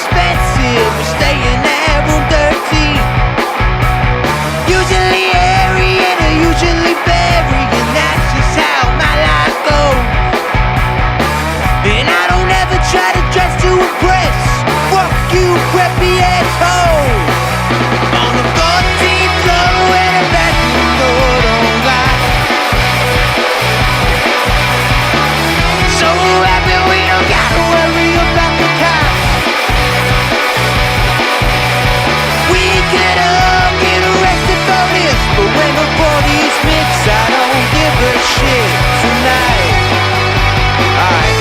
expensive. We're staying at room 13. Usually airy and usually very, and that's just how my life goes. And I don't ever try to dress to impress. Fuck you, preppy asshole. On the 14th floor and a bathroom door don't lie. So happy we don't gotta worry about the cops. We could all get arrested for this, but when the bodies mix, I don't give a shit tonight. Alright.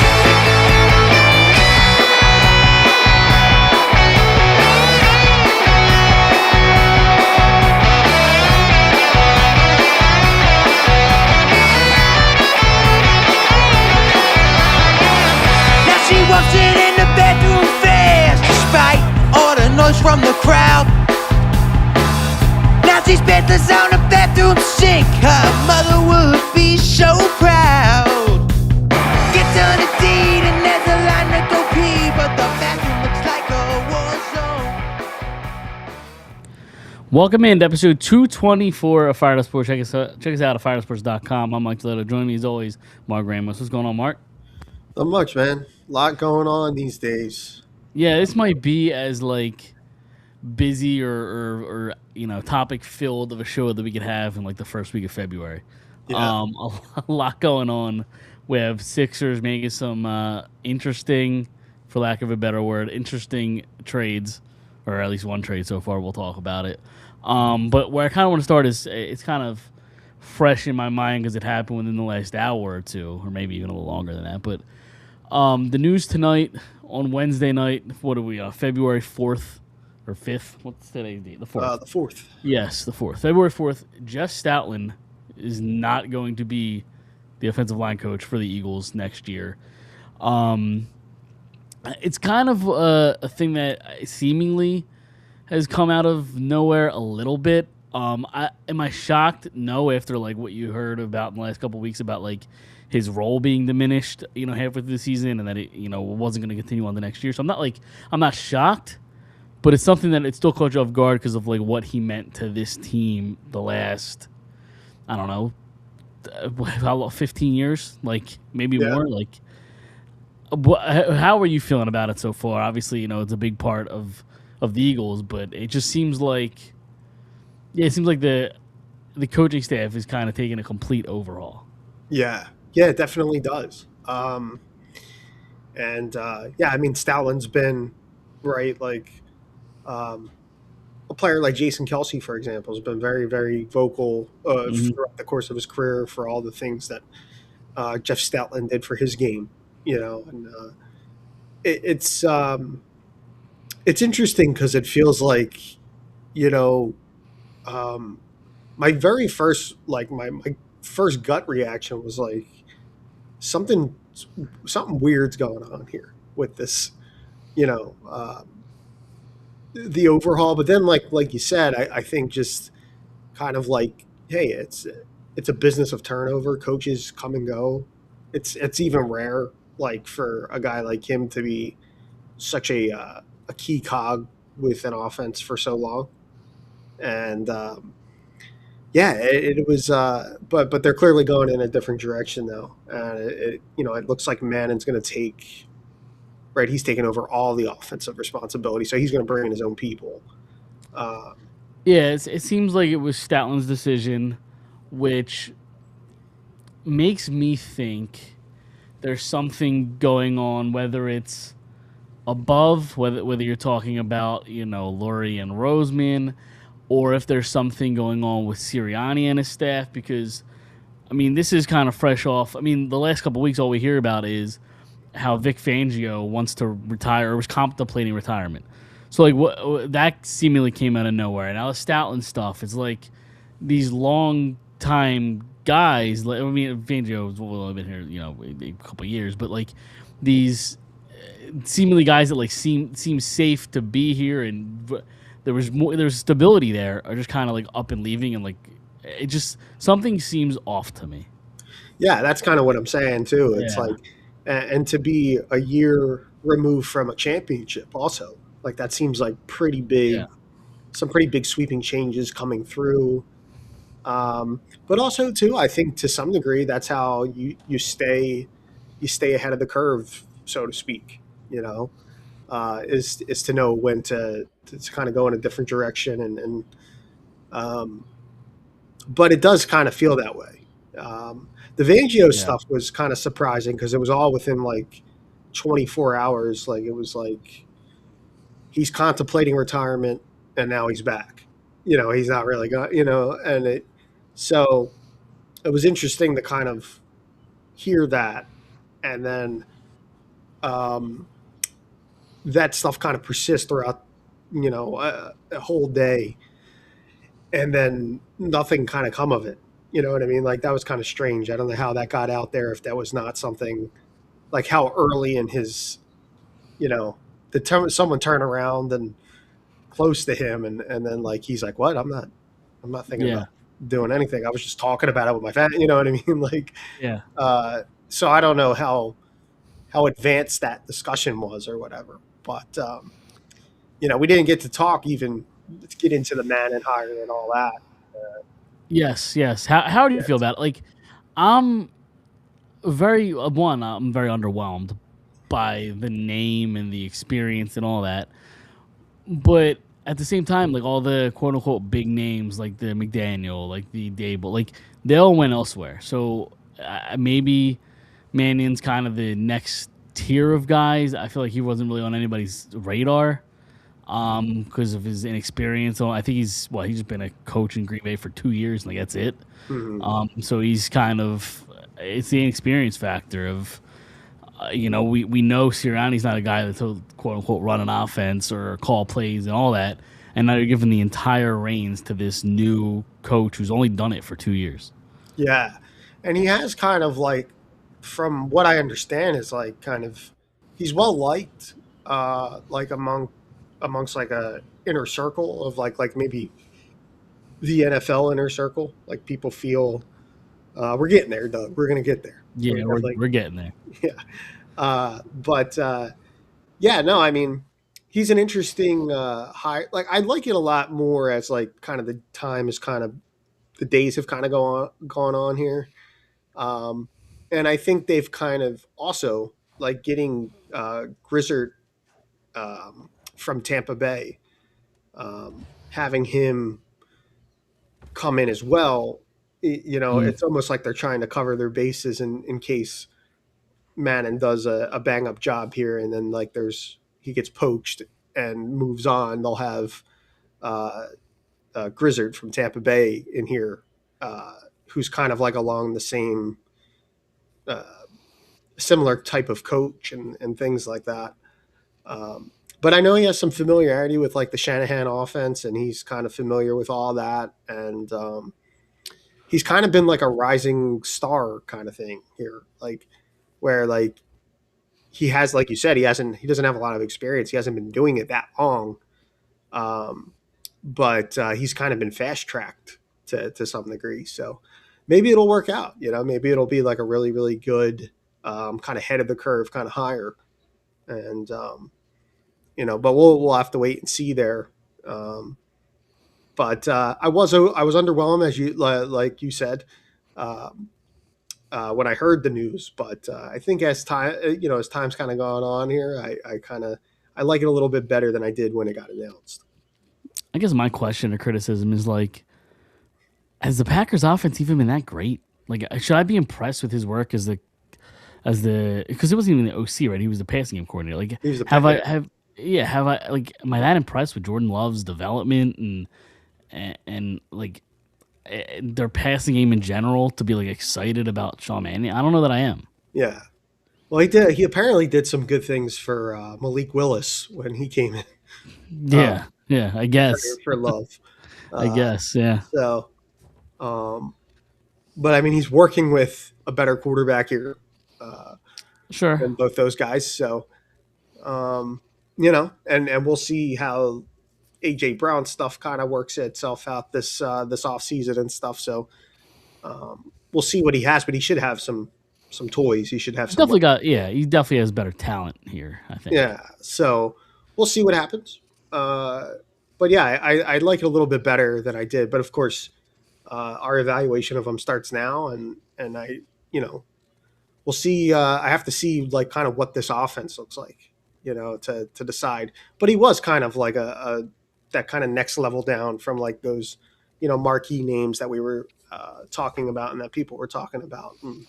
Now she walks in the bedroom fast, despite all the noise from the crowd. Now she's bedless on the bathroom sink. Her mother would be so proud. Gets on a deed and there's a line to go pee, but the bathroom looks like a war zone. Welcome in to episode 224 of Phired Sports. Check us out at phiredsports.com. I'm Mike Toledo. Joining me as always, Mark Ramos. What's going on, Mark? Not much, man. A lot going on these days. Yeah, this might be as busy or topic filled of a show that we could have in the first week of February. Yeah. A lot going on. We have Sixers making some interesting, for lack of a better word, interesting trades, or at least one trade so far. We'll talk about it. But where I kind of want to start is it's kind of fresh in my mind because it happened within the last hour or two, or maybe even a little longer than that. But the news tonight on Wednesday night, what are we, February 4th or 5th? What's today's date? The 4th. The 4th. Yes, the 4th. February 4th, Jeff Stoutland is not going to be the offensive line coach for the Eagles next year. It's kind of a thing that seemingly has come out of nowhere a little bit. Am I shocked? No, after what you heard about in the last couple of weeks about his role being diminished, halfway through the season, and that it, wasn't going to continue on the next year. So I'm not shocked, but it's something that it still caught you off guard because of what he meant to this team the last, I don't know, how long, 15 years, maybe more. How are you feeling about it so far? Obviously, it's a big part of the Eagles, but it just seems it seems like the coaching staff is kind of taking a complete overhaul. Yeah, it definitely does. Stoutland's been a player like Jason Kelce, for example, has been very, very vocal throughout the course of his career for all the things that Jeff Stoutland did for his game. It's interesting because it feels like, my very first, my first gut reaction was something weird's going on here with this, the overhaul. But then like you said, I think just kind of hey, it's a business of turnover. Coaches come and go. It's even rare for a guy like him to be such a key cog with an offense for so long. And it was but they're clearly going in a different direction now. And it looks like Mannon's going to take he's taking over all the offensive responsibility, so he's going to bring in his own people. It seems like it was Stoutland's decision, which makes me think there's something going on, whether it's above, whether you're talking about, Lurie and Roseman, or if there's something going on with Sirianni and his staff, because, this is kind of fresh off. The last couple of weeks, all we hear about is how Vic Fangio wants to retire or was contemplating retirement. So, that seemingly came out of nowhere. And now the Stoutland stuff, it's these long-time guys, Fangio's only been here, a couple of years, but these seemingly guys that seem safe to be here, and there's stability there, are just kind of up and leaving, and it just, something seems off to me. Yeah, that's kind of what I'm saying too. It's and to be a year removed from a championship also, Like that seems like pretty Yeah. big, some pretty big sweeping changes coming through. But also too, I think to some degree that's how you stay ahead of the curve, so to speak. You know, is to know when to kind of go in a different direction and um, but it does kind of feel that way. The Vangio Yeah. stuff was kind of surprising because it was all within like 24 hours. Like it was like he's contemplating retirement and now he's back. You know, he's not really got, you know, and so it was interesting to kind of hear that. And then um, that stuff kind of persists throughout, a whole day. And then nothing kind of come of it. You know what I mean? Like that was kind of strange. I don't know how that got out there. If that was not something like how early in his, you know, someone turn around and close to him and then like he's like, what? I'm not thinking Yeah. about doing anything. I was just talking about it with my family. You know what I mean? Like, Yeah. so I don't know how advanced that discussion was or whatever. But we didn't get to talk even to get into the man and hire and all that. Yes. Yes. How do you Yeah, feel about it? Like, I'm I'm very underwhelmed by the name and the experience and all that. But at the same time, like all the quote unquote big names, like the McDaniel, like the Dable, like they all went elsewhere. So maybe Mannion's kind of the next tier of guys. I feel like he wasn't really on anybody's radar because of his inexperience. So I think he's just been a coach in Green Bay for 2 years, and like that's it. hmm So he's kind of it's the inexperience factor of we know Sirianni's not a guy that's quote unquote run an offense or call plays and all that, and now you're giving the entire reins to this new coach who's only done it for 2 years. yeah, and he has kind of like, from what I understand, is like kind of he's well liked, like amongst like a inner circle of like maybe the NFL inner circle. Like people feel we're getting there, Doug. We're gonna get there. We're Yeah, definitely we're getting there. yeah. But yeah, no, I mean, he's an interesting high. Like I like it a lot more as like kind of the time is kind of the days have kind of gone on here. Um, and I think they've kind of also like getting Grizzard from Tampa Bay, having him come in as well. Mm, It's almost like they're trying to cover their bases in case Manning does a bang up job here, and then like he gets poached and moves on. They'll have uh, Grizzard from Tampa Bay in here, who's kind of like along the same uh, similar type of coach and things like that. But I know he has some familiarity with like the Shanahan offense, and he's kind of familiar with all that. And he's kind of been like a rising star kind of thing here, like where like he has, like you said, he doesn't have a lot of experience. He hasn't been doing it that long, um, but he's kind of been fast tracked to some degree. So maybe it'll work out. Maybe it'll be like a really really good kind of head of the curve kind of hire, and but we'll have to wait and see there. Um, but I was underwhelmed as you like you said. Um, when I heard the news. But I think as time's kind of gone on here, I like it a little bit better than I did when it got announced. I guess my question or criticism is like, has the Packers offense even been that great? Like, should I be impressed with his work as the because it wasn't even the OC, right? He was the passing game coordinator. Like, He was the have pet. I have yeah have I like am I that impressed with Jordan Love's development and like their passing game in general to be like excited about Sean Mannion? I don't know that I am. Yeah. Well, he did. He apparently did some good things for Malik Willis when he came in uh, Yeah, yeah, I guess, for Love. I Uh, guess, yeah, so, um, but I mean, he's working with a better quarterback here uh, sure. than both those guys. So, um, and we'll see how AJ Brown stuff kind of works itself out this off season and stuff. So we'll see what he has, but he should have some toys. He should have He's some definitely weapons. got yeah, he definitely has better talent here. I think. Yeah. So we'll see what happens. Uh, but yeah, I like it a little bit better than I did. But of course, our evaluation of him starts now, and I, you know, we'll see. I have to see like kind of what this offense looks like, to decide. But he was kind of like a that kind of next level down from like those, marquee names that we were talking about and that people were talking about. And,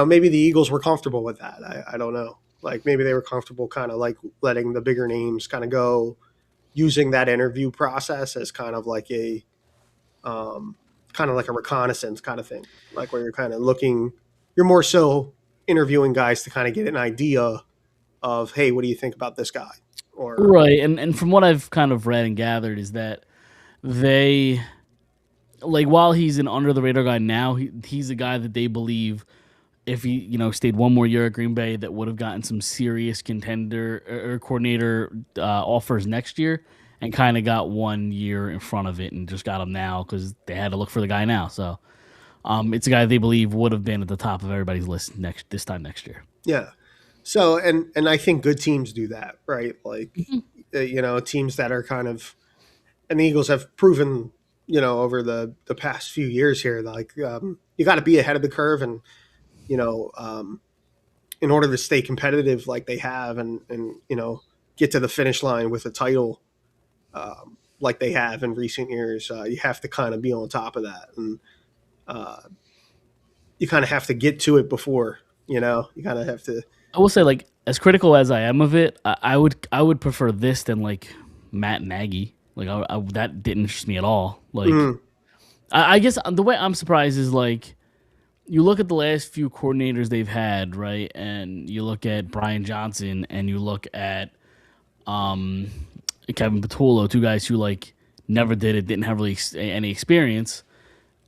maybe the Eagles were comfortable with that. I don't know. Like maybe they were comfortable kind of like letting the bigger names kind of go, using that interview process as um, kind of like a reconnaissance kind of thing, like where you're kind of looking, you're more so interviewing guys to kind of get an idea of, hey, what do you think about this guy? Or Right, and from what I've kind of read and gathered is that they like while he's an under the radar guy now, he's a guy that they believe if he stayed one more year at Green Bay that would have gotten some serious contender or coordinator offers next year, and kind of got 1 year in front of it and just got him now because they had to look for the guy now. So it's a guy they believe would have been at the top of everybody's list this time next year. yeah. So and I think good teams do that, right? Like Mhm. teams that are kind of, and the Eagles have proven, over the past few years here, like you got to be ahead of the curve, and you know in order to stay competitive like they have, and get to the finish line with a title, like they have in recent years, you have to kind of be on top of that, and uh, you kind of have to get to it before, you kind of have to. I will say, like, as critical as I am of it, I would prefer this than like Matt Nagy. Like, that didn't interest me at all. Like, Mm, I guess the way I'm surprised is like you look at the last few coordinators they've had, right? And you look at Brian Johnson and you look at um, Kevin Patullo, two guys who like never did it, didn't have really any experience.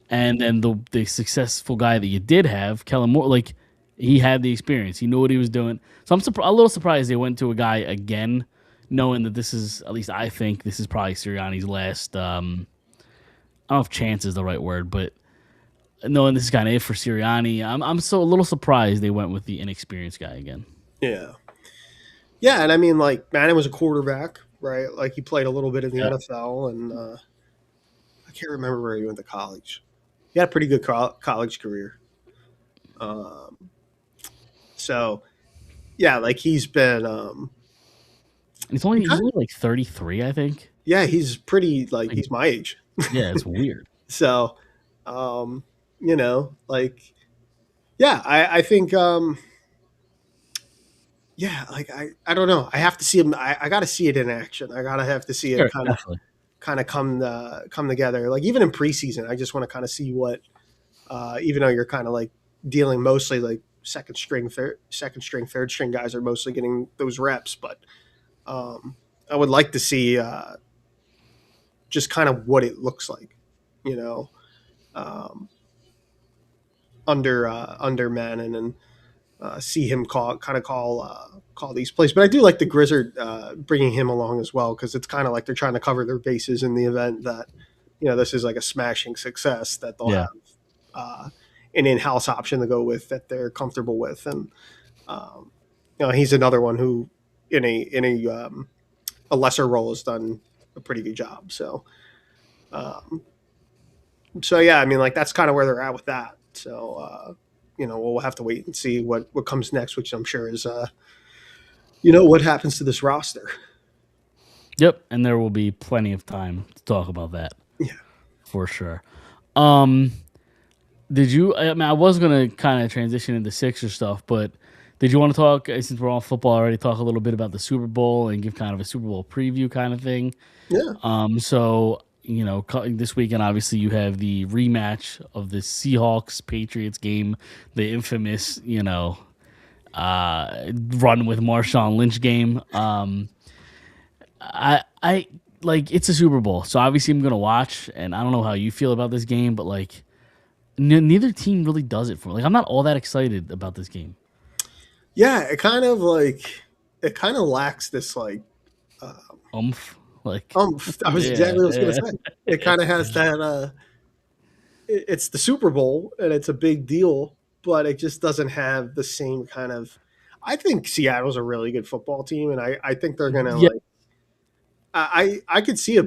And then the successful guy that you did have, Kellen Moore, like he had the experience, he knew what he was doing. So I'm a little surprised they went to a guy again, knowing that this is, at least I think this is probably Sirianni's last. I don't know if chance is the right word, but knowing this is kind of it for Sirianni, I'm so a little surprised they went with the inexperienced guy again. yeah, yeah, and I mean, like Madden was a quarterback, right? Like he played a little bit in the Yeah. NFL, and I can't remember where he went to college. He had a pretty good college career. Um, so yeah, like He's only like 33, I think. yeah, he's pretty, like Like, he's my age. yeah, it's weird. So, um, like, yeah, I think, yeah, like I don't know. I have to see him. I got to see it in action. I gotta have to see it Sure, definitely. kind of come together. Like even in preseason, I just want to kind of see what, even though you're kind of like dealing mostly like second string, third string guys are mostly getting those reps, but um, I would like to see just kind of what it looks like, you know, um, under Mannon, and see him call these plays. But I do like the Grizzard bringing him along as well, because it's kind of like they're trying to cover their bases in the event that this is like a smashing success, that they'll Yeah. have an in-house option to go with that they're comfortable with. And um, he's another one who in a lesser role has done a pretty good job. Um, so yeah, I mean, like that's kind of where they're at with that. So we'll have to wait and see what comes next, which I'm sure is what happens to this roster. Yep, and there will be plenty of time to talk about that Yeah. for sure. Um, did you? I mean, I was gonna kind of transition into Sixer stuff, but did you want to talk since we're on football already? Talk a little bit about the Super Bowl and give kind of a Super Bowl preview kind of thing. Yeah. So this weekend, obviously, you have the rematch of the Seahawks Patriots game, the infamous run with Marshawn Lynch game. I like it's a Super Bowl, so obviously I'm gonna watch, and I don't know how you feel about this game, but like neither team really does it for me. Like I'm not all that excited about this game. Yeah. It kind of lacks this like uh, Like I was yeah, exactly what I was gonna yeah, say. It kind of has that. It's the Super Bowl and it's a big deal, but it just doesn't have the same kind of. I think Seattle's a really good football team, and I think they're gonna Yeah, like. I could see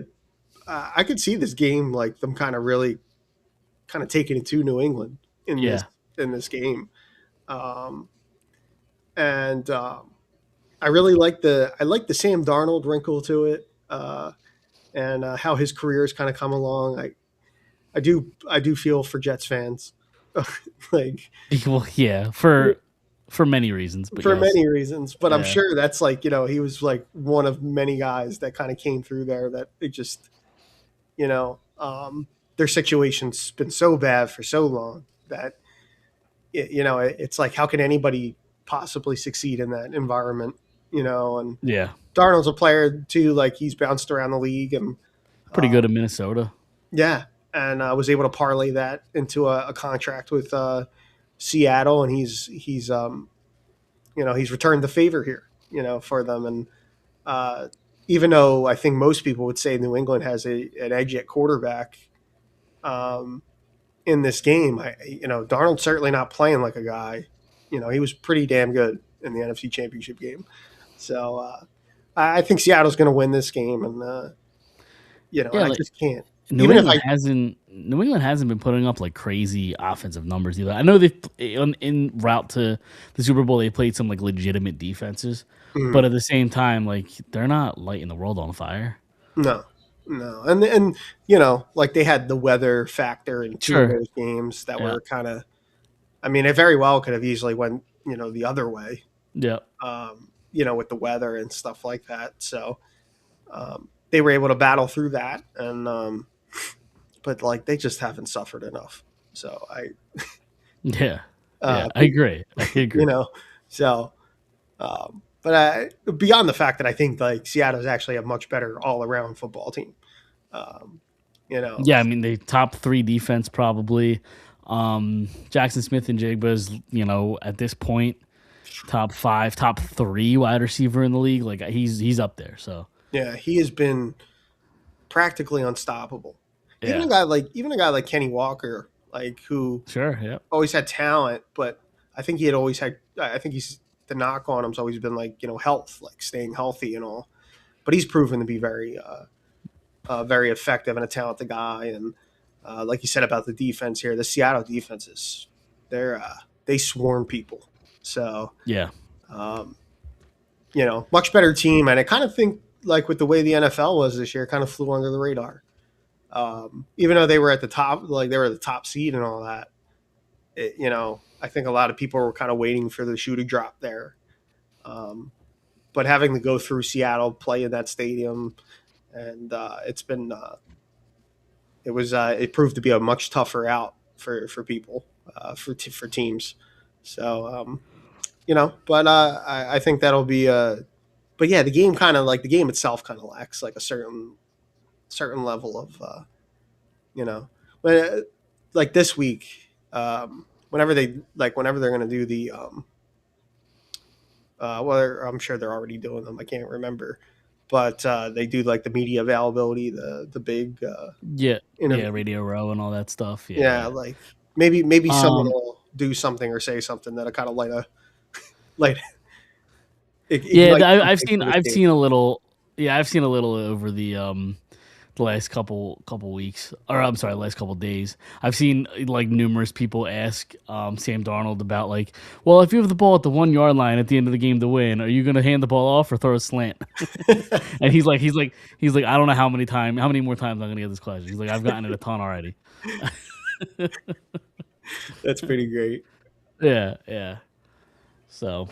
I could see this game like them kind of really kind of taking it to New England yeah. in this game, um, and I really like the Sam Darnold wrinkle to it, and how his career has kind of come along. I do feel for Jets fans, like Well, yeah, for many reasons, but for yes, many reasons. But I'm yeah, sure that's like he was like one of many guys that kind of came through there that it just you know their situation's been so bad for so long that it's like how can anybody possibly succeed in that environment? And yeah. Darnold's a player too. Like he's bounced around the league and Pretty good in um, Minnesota. yeah, and was able to parlay that into a contract with Seattle, and he's returned the favor here, for them. And uh, even though I think most people would say New England has an edge at quarterback um, in this game, Darnold's certainly not playing like a guy. He was pretty damn good in the NFC Championship game. So I think Seattle's going to win this game, and Yeah, and I like just can't. Even if I New England hasn't been putting up like crazy offensive numbers either. I know they've in route to the Super Bowl they played some like legitimate defenses, but mm, at the same time, like they're not lighting the world on fire. no, no, and like they had the weather factor in two of Sure. those games that Yeah. were kind of. I mean, it very well could have easily went the other way, Yeah. with the weather and stuff like that. So they were able to battle through that, and but like they just haven't suffered enough. So Yeah. Yeah. uh, I agree. I you agree. know, so but beyond the fact that I think like Seattle's actually a much better all around football team. Um, you know, Yeah, I mean, they top three defense probably. Jackson Smith and Jigba's, at this point, top five, top three wide receiver in the league. Like he's up there. So yeah, he has been practically unstoppable. yeah, Even a guy like Kenny Walker, like who sure, yeah, always had talent, but I think he had always had. I think he's the knock on him's always been like health, like staying healthy and all. But he's proven to be very effective and a talented guy. And like you said about the defense here, the Seattle defenses, they swarm people. So yeah, um, much better team. And I kind of think like with the way the NFL was this year, kind of flew under the radar. Even though they were at the top, like they were the top seed and all that, I think a lot of people were kind of waiting for the shoe to drop there. Um, but having to go through Seattle, play in that stadium, and it proved to be a much tougher out for people for teams. So but I think that'll be but yeah, the game kind of like the game itself kind of lacks like a certain level of you know, but like this week, whenever they're going to do the well, I'm sure they're already doing them. I can't remember, but they do like the media availability, the big yeah, yeah. interview. Radio Row and all that stuff. Yeah, Yeah. like maybe someone Um. will do something or say something that'll kind of light Yeah. ignite I've something seen. for the I've stadium. seen a little. Yeah, I've seen a little over the last couple weeks, or I'm sorry, last couple days. I've seen like numerous people ask Sam Darnold about like, well, if you have the ball at the 1 yard line at the end of the game to win, are you going to hand the ball off or throw a slant? And he's like, I don't know how many more times I'm going to get this question. He's like, I've gotten it a ton already. That's pretty great. Yeah, yeah. So,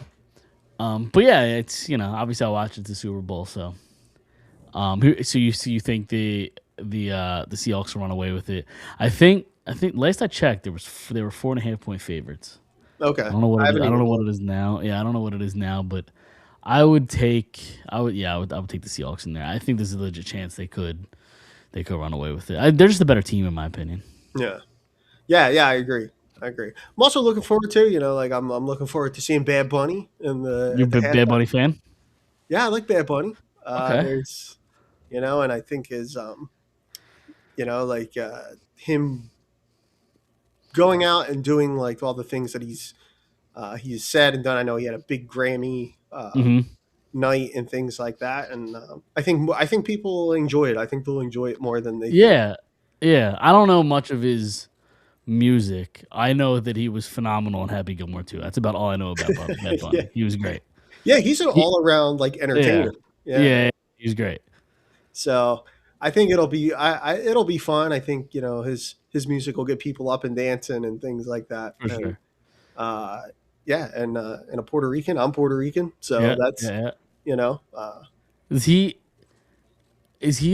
but yeah, it's obviously I watch it the Super Bowl. So, so you think the Seahawks will run away with it? I think last I checked, they were 4.5 point favorites. Okay, I don't know what I it is. haven't I don't even know what looked. it is now. Yeah, I don't know what it is now, but I would take the Seahawks in there. I think there's a legit chance they could run away with it. They're just a better team in my opinion. Yeah, yeah. I agree. I agree. I'm also looking forward to like I'm looking forward to seeing Bad Bunny in the You're at a the Bad halftime. Bunny fan? Yeah, I like Bad Bunny. Okay. There's and I think his like him going out and doing like all the things that he's He's said and done. I know he had a big Grammy Hmm. night and things like that, and I think people will enjoy it. I think they'll enjoy it more than they think. Yeah, yeah. I don't know much of his music. I know that he was phenomenal in Happy Gilmore too. That's about all I know about Bad Yeah, Bunny. He was great. yeah, he's an He, all around like yeah, entertainer. Yeah, yeah, he's great so I think it'll be fun. I think his music will get people up and dancing and things like that. for And sure. uh, yeah, and a Puerto Rican. I'm Puerto Rican, so Yeah, that's yeah, yeah. you know. Uh, Is he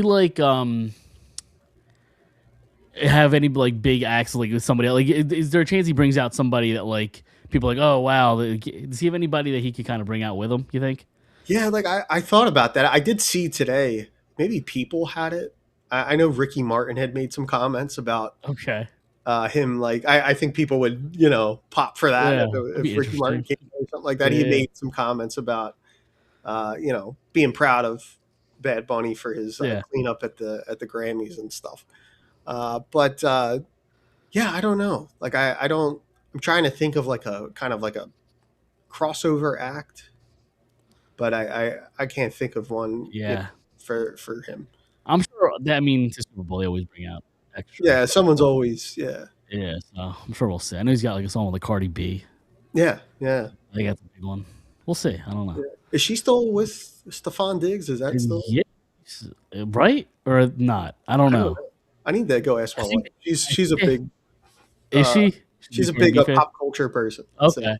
like have any like big acts like with somebody like is there a chance he brings out somebody that like people are like, oh wow, does he have anybody that he could kind of bring out with him, you think? yeah, like I thought about that. I did see today. Maybe people had it. I know Ricky Martin had made some comments about Okay. him. Like I think people would pop for that Yeah, that'd be if Ricky Martin interesting. came or something like that. He Yeah, made some comments about being proud of Bad Bunny for his yeah, cleanup at the Grammys and stuff. But yeah, I don't know. Like I don't. I'm trying to think of like a kind of like a crossover act, but I can't think of one yeah. for him. I'm sure that, I mean, to Super Bowl they always bring out extra Yeah, stuff. someone's always yeah Yeah, so I'm sure we'll see. I know he's got like a song with like Cardi B. yeah yeah. I think that's a big one. We'll see. I don't know. Yeah. Is she still with Stefan Diggs? Is that still? Yeah, right or not? I don't I don't know. know. I need to go ask I my wife. think She's a yeah. big Is uh, she? She's she's a a Cardi big B fan. pop culture person. So Okay.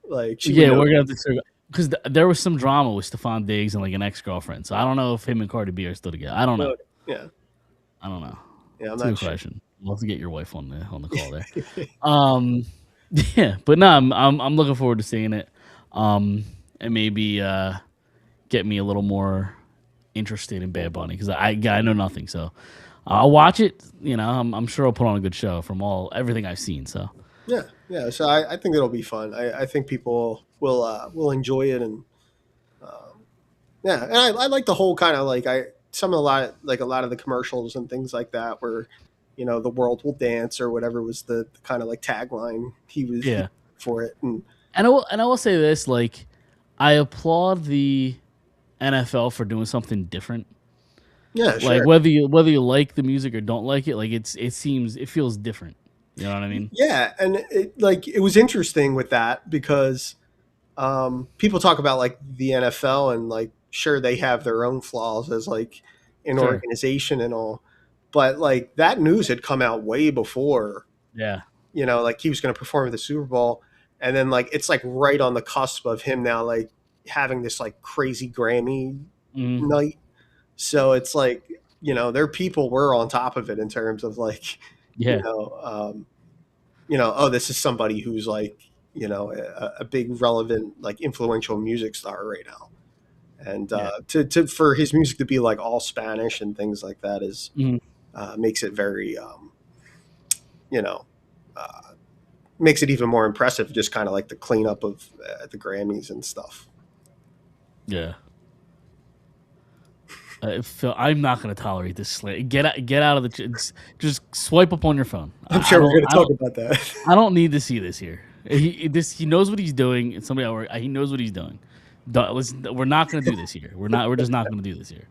like she would Yeah, know. we're gonna have to because there was some drama with Stephon Diggs and like an ex girlfriend. So I don't know if him and Cardi B are still together. I don't know. Okay. Yeah, I don't know. yeah. I'm It's a not good sure. question. We'll have to get your wife on the call there. Um, yeah, but no, I'm looking forward to seeing it. And maybe get me a little more interested in Bad Bunny because I know nothing. So I'll watch it. You know, I'm sure I'll put on a good show from everything I've seen. So Yeah, yeah. So I think it'll be fun. I think people will enjoy it, and yeah, and I like the whole kind of like a lot of the commercials and things like that where the world will dance or whatever was the kind of like tagline he yeah, for it, and and I will say this, like, I applaud the NFL for doing something different. yeah, Like sure. whether you like the music or don't like it, like it feels different. You know what I mean? Yeah, and it was interesting with that because people talk about like the NFL and like sure they have their own flaws as like an Sure. organization and all, but like that news had come out way before Yeah. like he was going to perform at the Super Bowl, and then like it's like right on the cusp of him now like having this like crazy Grammy Hmm. night, so it's like their people were on top of it in terms of like you Yeah. know um, oh, this is somebody who's like, a big relevant, like influential music star right now. And Yeah. for his music to be like all Spanish and things like that is Hmm. makes it very, you know, uh, makes it even more impressive. Just kind of like the cleanup of the Grammys and stuff. Yeah. Phil, I'm not going to tolerate this slant. Get out of the. Just swipe up on your phone. I'm I sure we're don't. going to I talk don't. about that. I don't need to see this here. He knows what he's doing. And somebody at work, he knows what he's doing. Listen, we're not going to do this here. We're not. We're just not going to do this here.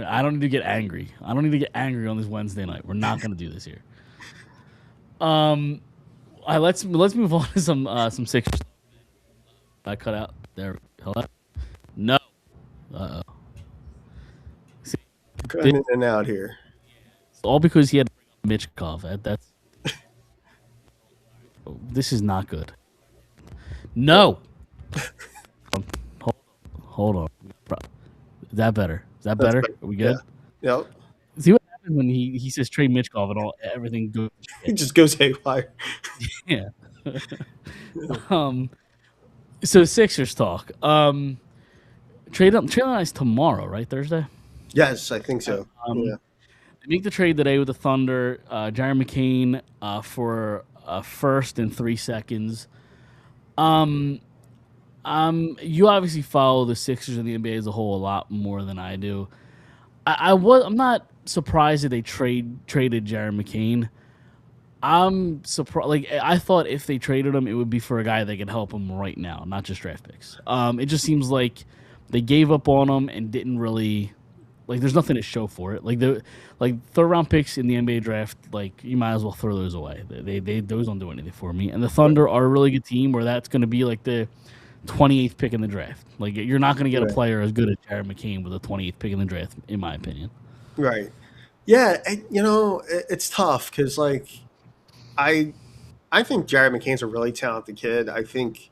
I don't need to get angry. I don't need to get angry on this Wednesday night. We're not going to do this here. Um, let's move on to some Sixers. I cut out there. Hello. No. Uh oh. See, this Cutting in and out here. is all because he had Mitchkov. This is not good. No. Hold, hold on. Is that better? Is that That's better? better. Are we Yeah. good? Yep. See what happens when he says trade Mitchkov and all everything goes to He shit. just goes haywire. Yeah. um. So Sixers talk. Trade line is tomorrow, right? Thursday. Yes, I think so. Yeah. Um. They make the trade today with the Thunder. Jaron McCain for a first and 3 seconds. Um. You obviously follow the Sixers and the NBA as a whole a lot more than I do. I'm not surprised that they traded Jaron McCain. I'm surprised. Like I thought, if they traded him, it would be for a guy that could help him right now, not just draft picks. It just seems like they gave up on him and didn't really like. There's nothing to show for it. Like the third round picks in the NBA draft, like you might as well throw those away. They those don't do anything for me. And the Thunder are a really good team where that's going to be like the 28th pick in the draft. Like you're not going to get a Right. player as good as Jared McCain with a 28th pick in the draft, in my opinion. Right. Yeah, and, it's tough because like I I think Jared McCain's a really talented kid. I think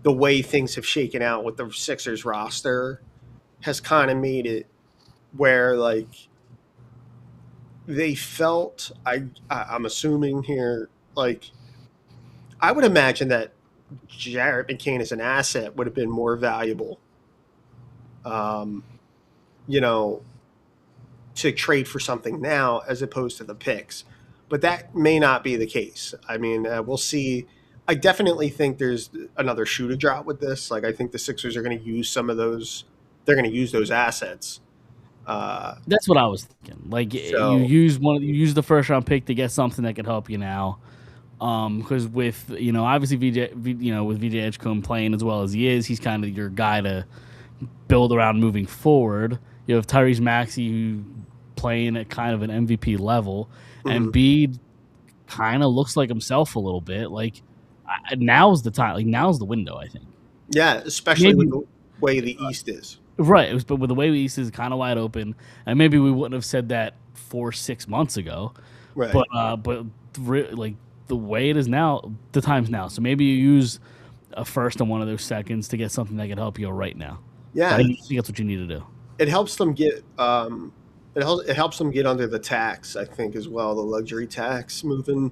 the way things have shaken out with the Sixers roster has kind of made it where like they felt I'm assuming here like I would imagine that Jared McCain as an asset would have been more valuable, um, you know, to trade for something now as opposed to the picks. But that may not be the case. I mean, we'll see. I definitely think there's another shoe to drop with this. Like, I think the Sixers are going to use some of those. They're going to use those assets. Uh, That's what I was thinking. Like so, you use the first round pick to get something that could help you now. Because with obviously with VJ Edgecombe playing as well as he is, he's kind of your guy to build around moving forward. You have Tyrese Maxey who playing at kind of an MVP level, and mhm. Embiid kind of looks like himself a little bit. Like now's the time. Like now's the window. I think Yeah, especially with maybe the way the East is. right. But with the way the East is kind of wide open, and maybe we wouldn't have said that 4 6 months ago. Right. But like the way it is now, the time's now. So maybe you use a first and one of those seconds to get something that can help you right now. I Yeah, think that's what you need to do. it helps them get it helps them get under the tax, I think, as well, the luxury tax moving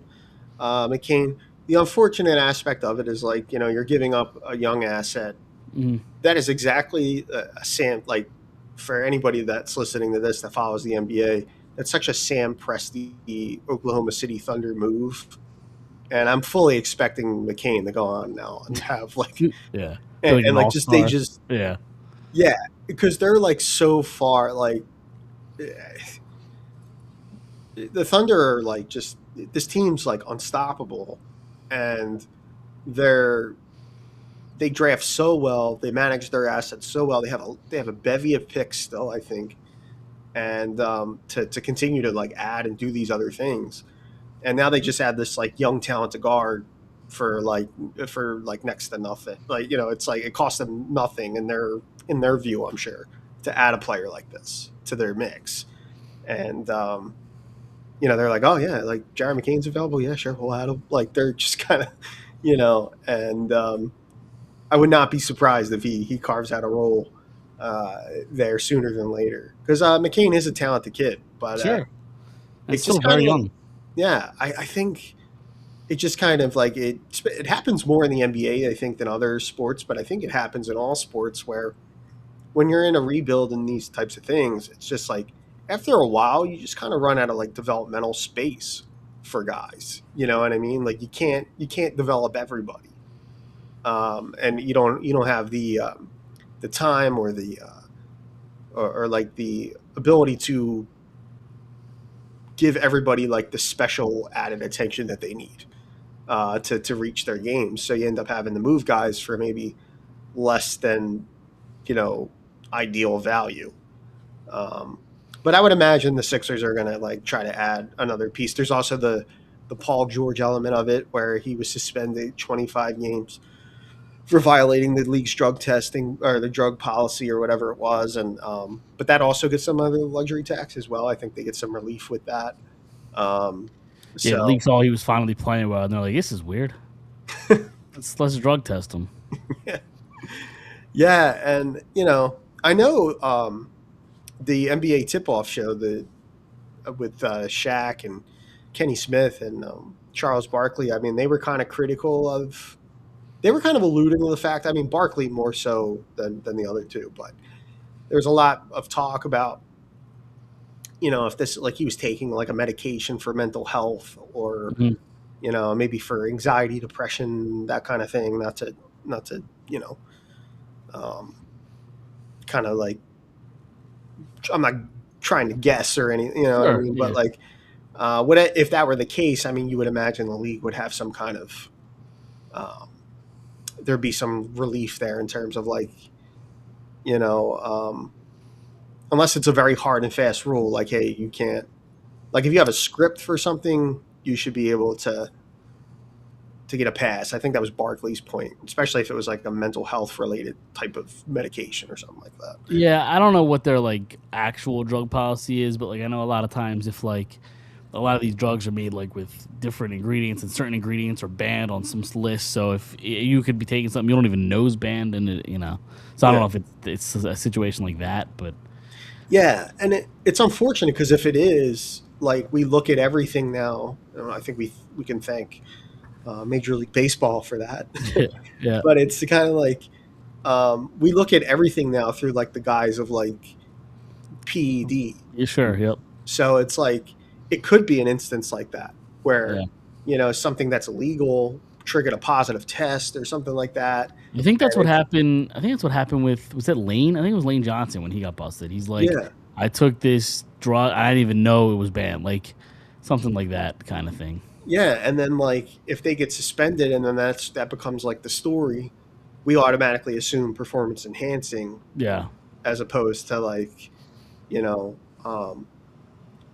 McCain. The unfortunate aspect of it is like, you're giving up a young asset. Mm, That is exactly a Sam, like for anybody that's listening to this that follows the NBA, that's such a Sam Presti Oklahoma City Thunder move. And I'm fully expecting McCain to go on now and have like, yeah, be and, like and an like all just, they star. just, Yeah, yeah, because they're like so far, like the Thunder are like just this team's like unstoppable, and they're they draft so well, they manage their assets so well. They have a bevy of picks still, I think, and to continue to like add and do these other things, and now they just add this like young talented guard for like next to nothing. Like it's like it costs them nothing in their view, I'm sure, to add a player like this to their mix, and they're like, oh yeah, like Jared McCain's available. Yeah, sure, we'll add him. Like they're just kind of, and I would not be surprised if he carves out a role there sooner than later because McCain is a talented kid, but sure. And it still just kind very of, young. yeah, I think it just kind of like it happens more in the NBA, I think, than other sports, but I think it happens in all sports where when you're in a rebuild and these types of things, it's just like after a while, you just kind of run out of like developmental space for guys. You know what I mean? Like you can't develop everybody, and you don't have the time or or like the ability to give everybody like the special added attention that they need to reach their games. So you end up having to move guys for maybe less than you know ideal value. Um, but I would imagine the Sixers are going to like try to add another piece. There's also the Paul George element of it, where he was suspended 25 games for violating the league's drug testing or the drug policy or whatever it was, and but that also gets some other luxury tax as well. I think they get some relief with that. Um, Yeah, the so league saw he was finally playing well, and they're like, "This is weird. Let's drug test him." yeah, and I know the NBA tip-off show with Shaq and Kenny Smith and Charles Barkley. I mean, they were kind of critical of. They were kind of alluding to the fact. I mean, Barkley more so than the other two, but there's a lot of talk about if this like he was taking like a medication for mental health or Mhm. maybe for anxiety, depression, that kind of thing. Not to um, kind of like I'm not trying to guess or any what I Sure. mean, but Yeah. like If that were the case? I mean, you would imagine the league would have some kind of um, there'd be some relief there in terms of like you know unless it's a very hard and fast rule like hey you can't like if you have a script for something you should be able to get a pass. I think that was Barkley's point, especially if it was like a mental health related type of medication or something like that. Yeah, I don't know what their like actual drug policy is, but like I know a lot of times if like a lot of these drugs are made like with different ingredients and certain ingredients are banned on some list. So if you could be taking something you don't even know is banned and it, so I don't Yeah, know if it's a situation like that, but yeah, and it's unfortunate because if it is like we look at everything now, I think we can thank Major League Baseball for that. yeah, But it's kind of like we look at everything now through like the guise of like PED. yeah, sure, yep, So it's like it could be an instance like that yeah. where something that's illegal triggered a positive test or something like that. I think that's And what it's happened. I think that's what happened with was that Lane? I think it was Lane Johnson when he got busted. He's like, yeah, I took this drug. I didn't even know it was banned. Like something like that kind of thing. yeah, and then like if they get suspended and then that becomes like the story, we automatically assume performance enhancing Yeah. as opposed to like you know um,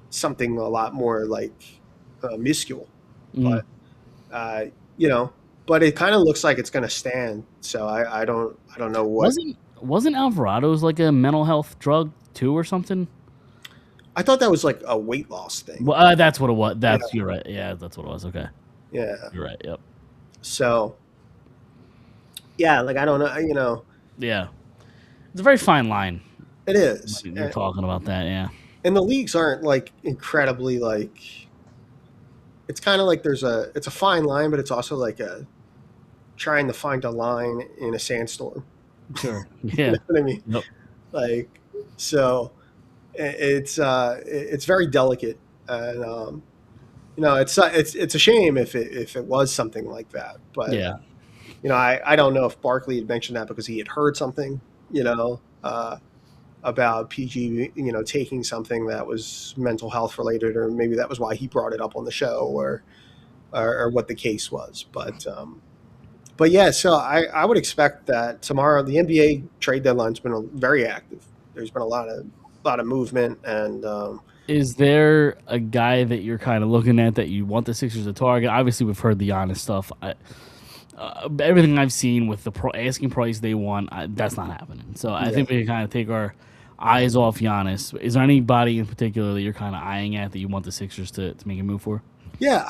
something a lot more like minuscule. Mm. But uh, you know, but it kind of looks like it's going to stand. So I don't know what. Wasn't Alvarado's like a mental health drug too or something? I thought that was like a weight loss thing. Well, that's what it was. Yeah, That's you're right. Yeah, that's what it was. Okay, yeah. you're right. Yep. So yeah, like I don't know. Yeah, it's a very fine line It is, when you're talking about that. Yeah. and the leagues aren't like incredibly like. It's kind of like it's a fine line, but it's also like a trying to find a line in a sandstorm. Sure. You Yeah. know what I mean? Yep. Like so, it's very delicate, and it's a shame if it was something like that. But Yeah. I don't know if Barkley had mentioned that because he had heard something, about PG, taking something that was mental health related, or maybe that was why he brought it up on the show, or what the case was. But yeah, so I would expect that tomorrow the NBA trade deadline's been very active. There's been a lot of movement, and Is there a guy that you're kind of looking at that you want the Sixers to target? Obviously, we've heard the Giannis stuff. Everything I've seen with the asking price they want, that's not happening. So I yeah, think we can kind of take our eyes off Giannis. Is there anybody in particular that you're kind of eyeing at that you want the Sixers to make a move for? yeah.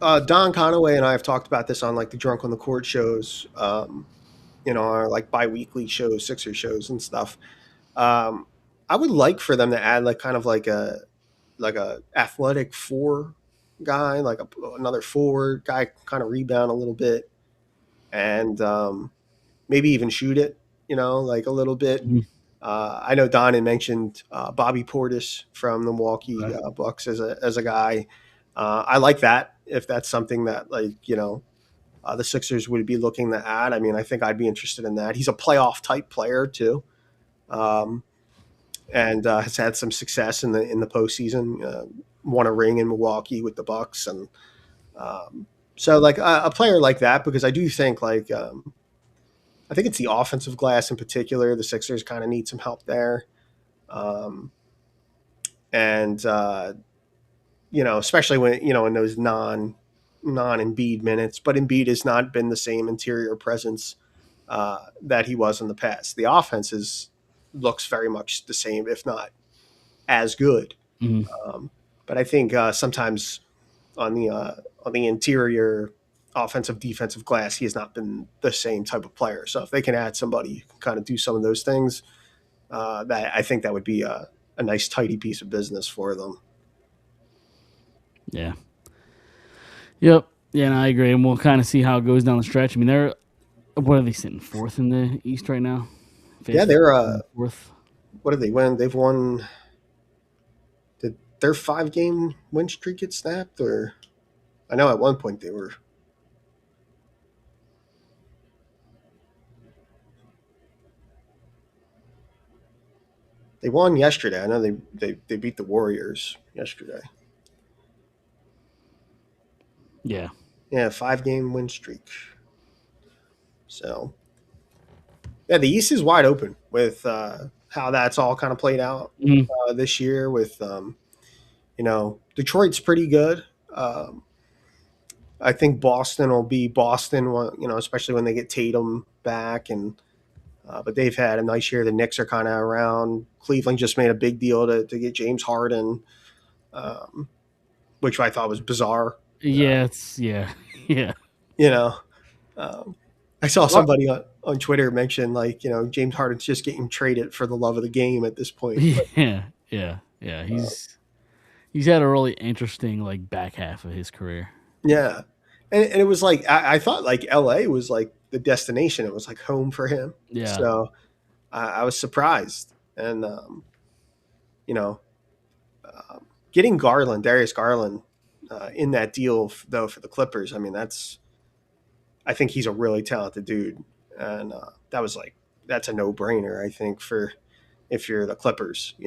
Don Conaway and I have talked about this on like the Drunk on the Court shows, our like biweekly shows, Sixer shows and stuff. Um, I would like for them to add like kind of like a athletic four guy, like another forward guy, kind of rebound a little bit, and maybe even shoot it, like a little bit. Mhm. I know Don had mentioned Bobby Portis from the Milwaukee Okay. Bucks as a guy. I like that if that's something that the Sixers would be looking to add. I mean, I think I'd be interested in that. He's a playoff type player too, um, and has had some success in the postseason. Won a ring in Milwaukee with the Bucks, and um, so like a player like that because I do think I think it's the offensive glass in particular. The Sixers kind of need some help there. Um, and especially when in those non Embiid minutes. But Embiid has not been the same interior presence that he was in the past. The offense looks very much the same, if not as good. Mhm. Um, but I think sometimes on the interior offensive defensive glass, he has not been the same type of player. So if they can add somebody who can kind of do some of those things, that I think that would be a nice tidy piece of business for them. Yeah. Yep. Yeah, and I agree. And we'll kind of see how it goes down the stretch. I mean, what are they sitting fourth in the East right now? Yeah, Fifth, they're fourth. what did they win? They've won. Did their 5 game win streak get snapped? Or I know at one point they won yesterday. I know they beat the Warriors yesterday. Yeah. Yeah, 5 game win streak. So yeah, the East is wide open with how that's all kind of played out Mhm. this year. With Detroit's pretty good. I think Boston will be Boston, especially when they get Tatum back. And but they've had a nice year. The Knicks are kind of around. Cleveland just made a big deal to get James Harden, um, which I thought was bizarre. Yeah, it's yeah. Yeah. You know, um, I saw What? somebody on Twitter mention like James Harden's just getting traded for the love of the game at this point. But Yeah. Yeah. Yeah. He's had a really interesting like back half of his career. yeah, and it was like I thought like L.A. was like the destination. It was like home for him. Yeah. So I was surprised, and you know, getting Garland, Darius Garland, in that deal though for the Clippers. I mean, I think he's a really talented dude, and that's a no brainer. I think for if you're the Clippers, to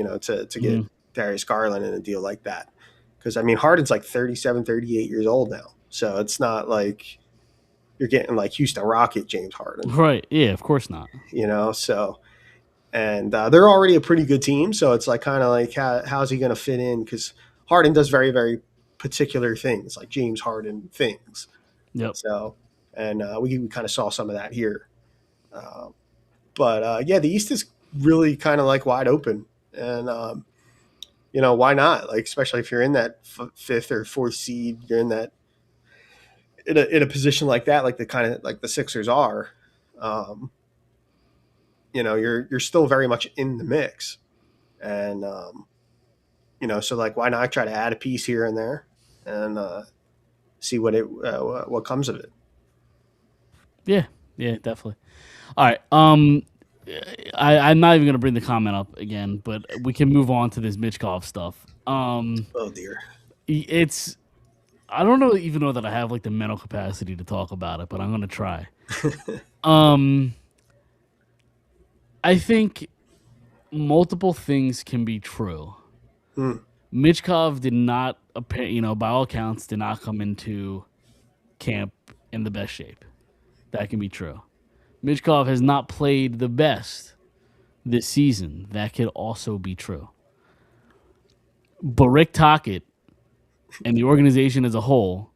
get Mhm. Darius Garland in a deal like that, because I mean Harden's like 37, 38 years old now, so it's not like you're getting like Houston Rocket James Harden, Right. Yeah. Of course not. So and they're already a pretty good team. So it's like kind of like how's he going to fit in? Because Harden does very very particular things, like James Harden things. Yep. So and we kind of saw some of that here. Uh, but yeah, the East is really kind of like wide open, and why not? Like especially if you're in that fifth or fourth seed, you're in that in a position like that, like the kind of like the Sixers are. Um, you're still very much in the mix, and so like why not try to add a piece here and there and see what comes of it. Yeah. Yeah. Definitely. All right. I'm not even gonna bring the comment up again, but we can move on to this Mitchkov stuff. Oh dear. It's I don't know even know that I have like the mental capacity to talk about it, but I'm gonna try. Um, I think multiple things can be true. Hmm. Mitchkov did not, by all accounts, did not come into camp in the best shape. That can be true. Mitchkov has not played the best this season. That could also be true. But Rick Tocchet and the organization as a whole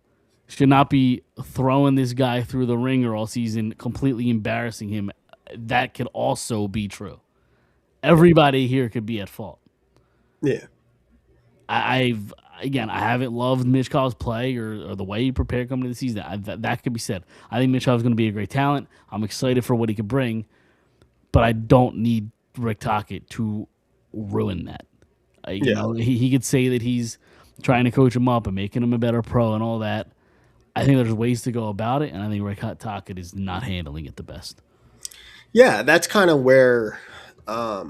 should not be throwing this guy through the ringer all season, completely embarrassing him. That could also be true. Everybody here could be at fault. Yeah. I've again, I haven't loved Mitchkov's play or the way he prepared coming to the season. That could be said. I think Mitchkov's going to be a great talent. I'm excited for what he could bring, but I don't need Rick Tocchet to ruin that. Yeah. He could say that he's trying to coach him up and making him a better pro and all that. I think there's ways to go about it, and I think Rick Tocchet is not handling it the best. Yeah, that's kind of where I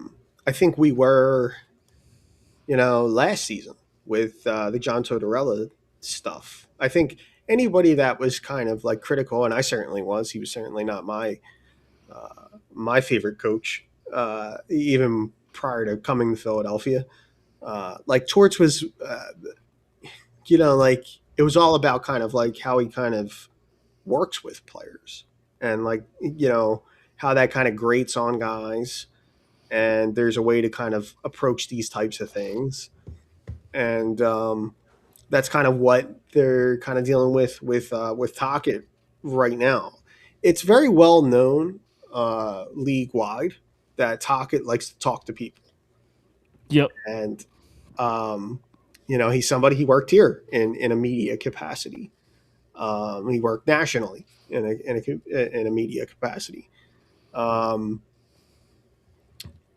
think we were, last season with the John Tortorella stuff. I think anybody that was kind of like critical, and I certainly was. He was certainly not my favorite coach, even prior to coming to Philadelphia. Like Torts was, like it was all about kind of like how he kind of works with players and like how that kind of grates on guys, and there's a way to kind of approach these types of things, and that's kind of what they're kind of dealing with Tocchet right now. It's very well known league wide that Tocchet likes to talk to people, Yep. and um, he's somebody, he worked here in a media capacity. He worked nationally in a media capacity. Um,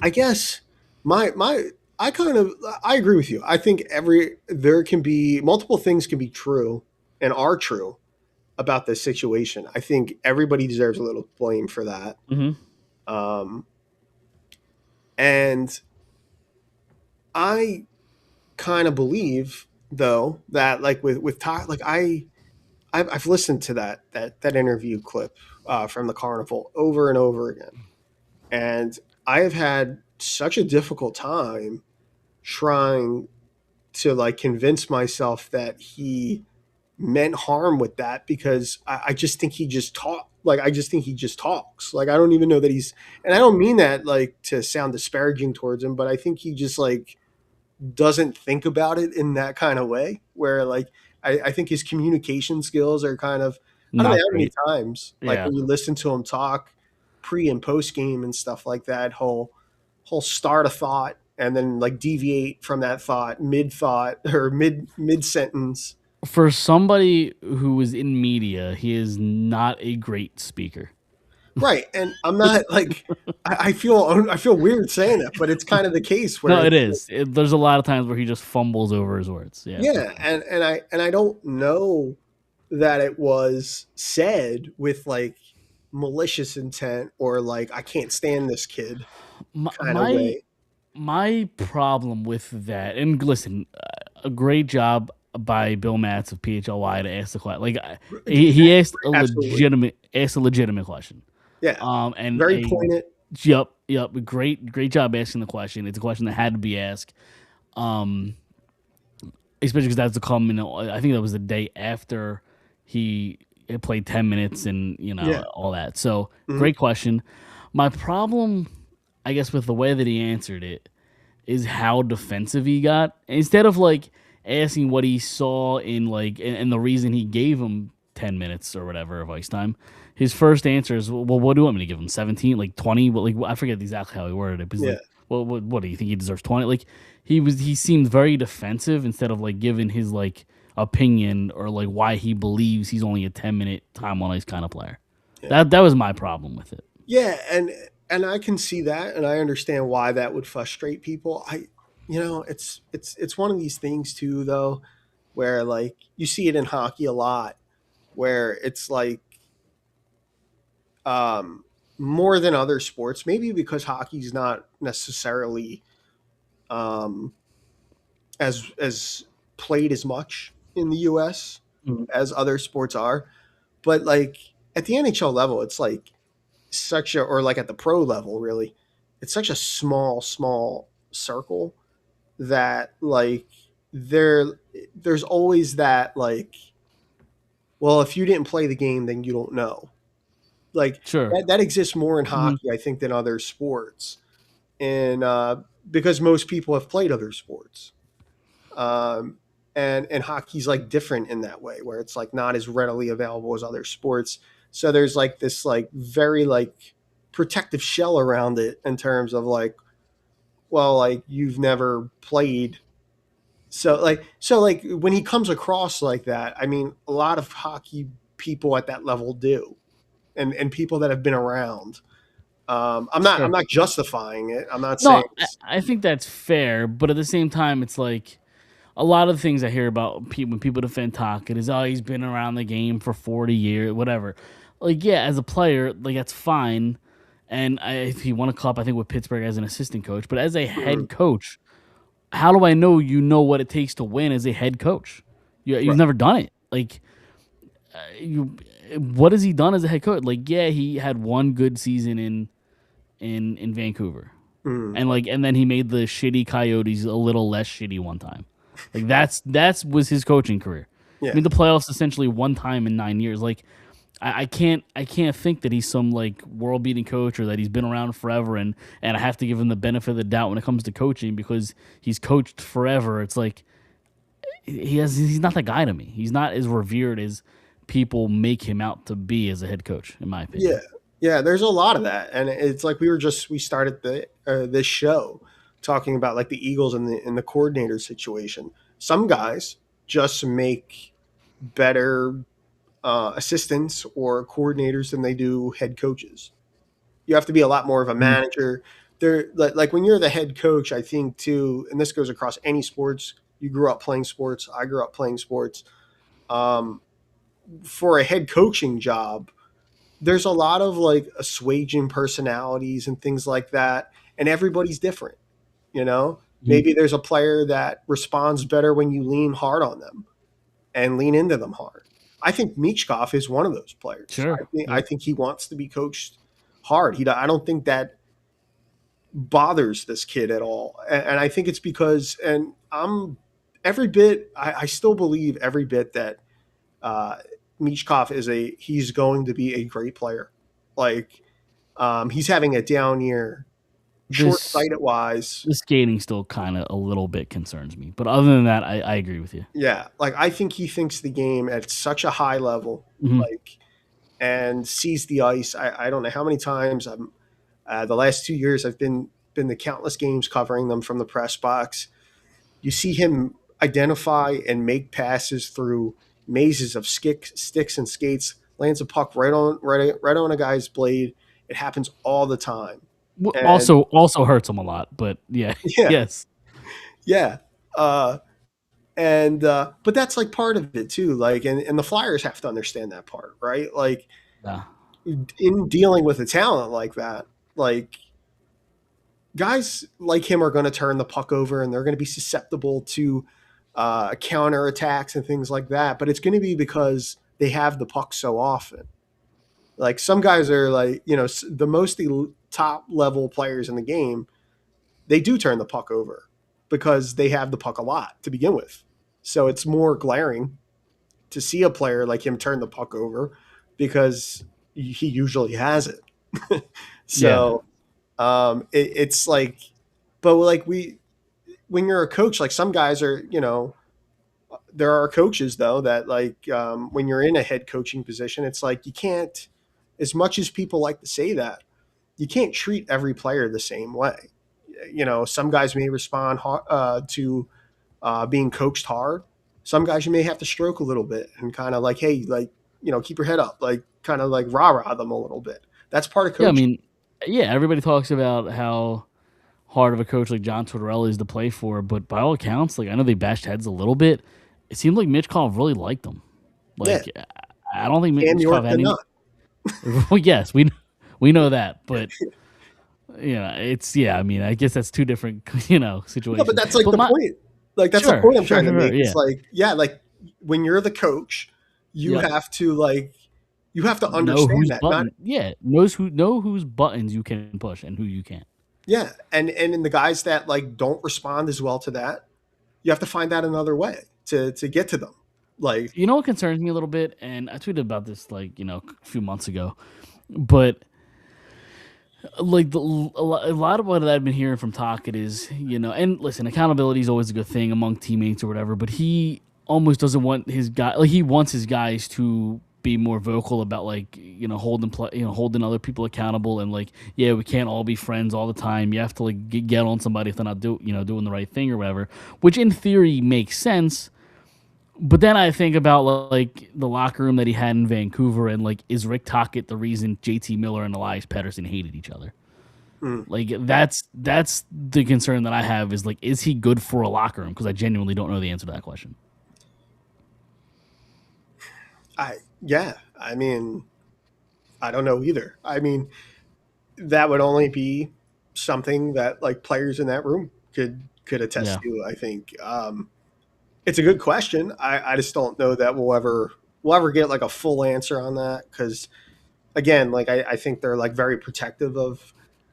I guess my I agree with you. I think there can be multiple things can be true and are true about this situation. I think everybody deserves a little blame for that. Mm-hmm. Um, and I kind of believe though that like with Todd, like I've listened to that interview clip from the carnival over and over again, and I have had such a difficult time trying to like convince myself that he meant harm with that, because I just think he just talk like I just think he just talks. Like I don't even know that he's, and I don't mean that like to sound disparaging towards him, but I think he just like doesn't think about it in that kind of way. Where like I think his communication skills are kind of, I don't know Not how many great. times like Yeah. when you listen to him talk pre and post game and stuff like that, whole start a thought and then like deviate from that thought mid thought or mid sentence. For somebody who is in media, he is not a great speaker. Right. And I'm not like I feel weird saying that, but it's kind of the case where No, it it's is. There's a lot of times where he just fumbles over his words. Yeah, for yeah, sure. and I don't know that it was said with like malicious intent or like I can't stand this kid My kind of my, way. my problem with that, and listen, a great job by Bill Matz of PHLY to ask the question. Like he Absolutely. asked a legitimate question. Yeah. And Very a poignant. yep, great job asking the question. It's a question that had to be asked. Um, especially because that's the comment. I think that was the day after he had played 10 minutes and Yeah. all that. So Mhm. great question. My problem, I guess, with the way that he answered it is how defensive he got. Instead of like asking what he saw in like and the reason he gave him 10 minutes or whatever of ice time, his first answer is, well, what do you want me to give him? 17, like 20? But like I forget exactly how he worded it. But he's Yeah. like, well, what do you think he deserves 20? Like he seemed very defensive instead of like giving his like opinion or like why he believes he's only a 10-minute time on ice kind of player. Yeah. That was my problem with it. Yeah, and I can see that and I understand why that would frustrate people. It's one of these things too though where like you see it in hockey a lot where it's like um, more than other sports. Maybe because hockey's not necessarily um, as played as much in the U.S. Mhm. as other sports are. But like at the NHL level, it's like such a, or like at the pro level, really, it's such a small circle that like there there's always that like, well, if you didn't play the game, then you don't know. Like Sure. that exists more in Hmm. hockey, I think, than other sports, and because most people have played other sports, um, and hockey's like different in that way, where it's like not as readily available as other sports. So there's like this like very like protective shell around it in terms of like, well, like you've never played. So like when he comes across like that, I mean, a lot of hockey people at that level do, and people that have been around. I'm Sure. not justifying it. I'm not saying No, it's I think that's fair, but at the same time, it's like a lot of the things I hear about people when people defend Tocchet is, oh, he's been around the game for 40 years, whatever. Like, yeah, as a player, like that's fine. And if he won a cup, I think with Pittsburgh as an assistant coach, but as a mhm, head coach, how do I know you know what it takes to win as a head coach? You've right. never done it. Like, you, what has he done as a head coach? Like, yeah, he had one good season in Vancouver Mhm, and then he made the shitty Coyotes a little less shitty one time. Like that's was his coaching career. yeah, Made the playoffs essentially one time in 9 years. Like I can't think that he's some like world beating coach or that he's been around forever and I have to give him the benefit of the doubt when it comes to coaching because he's coached forever. It's like he's not that guy to me. He's not as revered as people make him out to be as a head coach, in my yeah, opinion. yeah. There's a lot of that, and it's like we started the this show talking about like the Eagles and the coordinator situation. Some guys just make better assistants or coordinators than they do head coaches. You have to be a lot more of a Mhm. manager. There, like when you're the head coach, I think too, and this goes across any sports. You grew up playing sports. I grew up playing sports. Um, for a head coaching job, there's a lot of like assuaging personalities and things like that, and everybody's different. You know, Mhm. maybe there's a player that responds better when you lean hard on them and lean into them hard. I think Michkov is one of those players. Sure. I Yep. think he wants to be coached hard. I don't think that bothers this kid at all, and I think it's because, and I'm every bit. I still believe every bit that uh, Michkov he's going to be a great player. Like he's having a down year, short This sighted wise. the skating still kind of a little bit concerns me, but other than that, I agree with you. Yeah, like I think he thinks the game at such a high level, Hmm. like and sees the ice. I don't know how many times I'm the last 2 years I've been to countless games covering them from the press box. You see him identify and make passes through mazes of sticks and skates, lands a puck right on a guy's blade. It happens all the time. And Also hurts him a lot, but yeah, yeah, yes, yeah. Uh, and but that's like part of it too. Like, and the Flyers have to understand that part, right? Like, yeah, in dealing with a talent like that, like guys like him are going to turn the puck over and they're going to be susceptible to counter attacks and things like that. But it's going to be because they have the puck so often. Like some guys are like, the most top level players in the game, they do turn the puck over because they have the puck a lot to begin with. So it's more glaring to see a player like him turn the puck over because he usually has it. yeah. So it's like, but like when you're a coach, like some guys are, there are coaches though that like when you're in a head coaching position, it's like you can't, as much as people like to say that, you can't treat every player the same way. Some guys may respond to being coached hard. Some guys you may have to stroke a little bit and kind of like, hey, like, keep your head up, like kind of like rah rah them a little bit. That's part of Yeah, I coaching. mean, yeah, everybody talks about how hard of a coach like John Tortorella is to play for, but by all accounts, like I know they bashed heads a little bit. It seemed like Mitch Kov really liked him. Yeah, Like I don't think Cam Mitch Kov York had did any. not. Well, yes, we know that, but it's I mean, I guess that's two different No, but situations. that's like But the my point. Like that's the sure, point I'm sure, trying to sure, sure, make. yeah, It's like, yeah, like when you're the coach, you yep. have to like you have to Know understand whose that. Not button, yeah, know whose buttons you can push and who you can't. yeah, and in the guys that like don't respond as well to that, you have to find out another way to get to them. Like You know what concerns me a little bit, and I tweeted about this like a few months ago, but like a lot of what I've been hearing from Tocchet is, and listen, accountability is always a good thing among teammates or whatever, but he almost doesn't want his guy, like he wants his guys to be more vocal about like holding other people accountable and like yeah, we can't all be friends all the time. You have to like get on somebody if they're not doing the right thing or whatever, which in theory makes sense. But then I think about like the locker room that he had in Vancouver, and like, is Rick Tocchet the reason JT Miller and Elias Pettersson hated each other? mm, Like that's the concern that I have is like, is he good for a locker room? Because I genuinely don't know the answer to that question. yeah, I mean, I don't know either. I mean, that would only be something that like players in that room could attest Yeah, to. I think it's a good question. I just don't know that we'll ever get like a full answer on that because again, like I think they're like very protective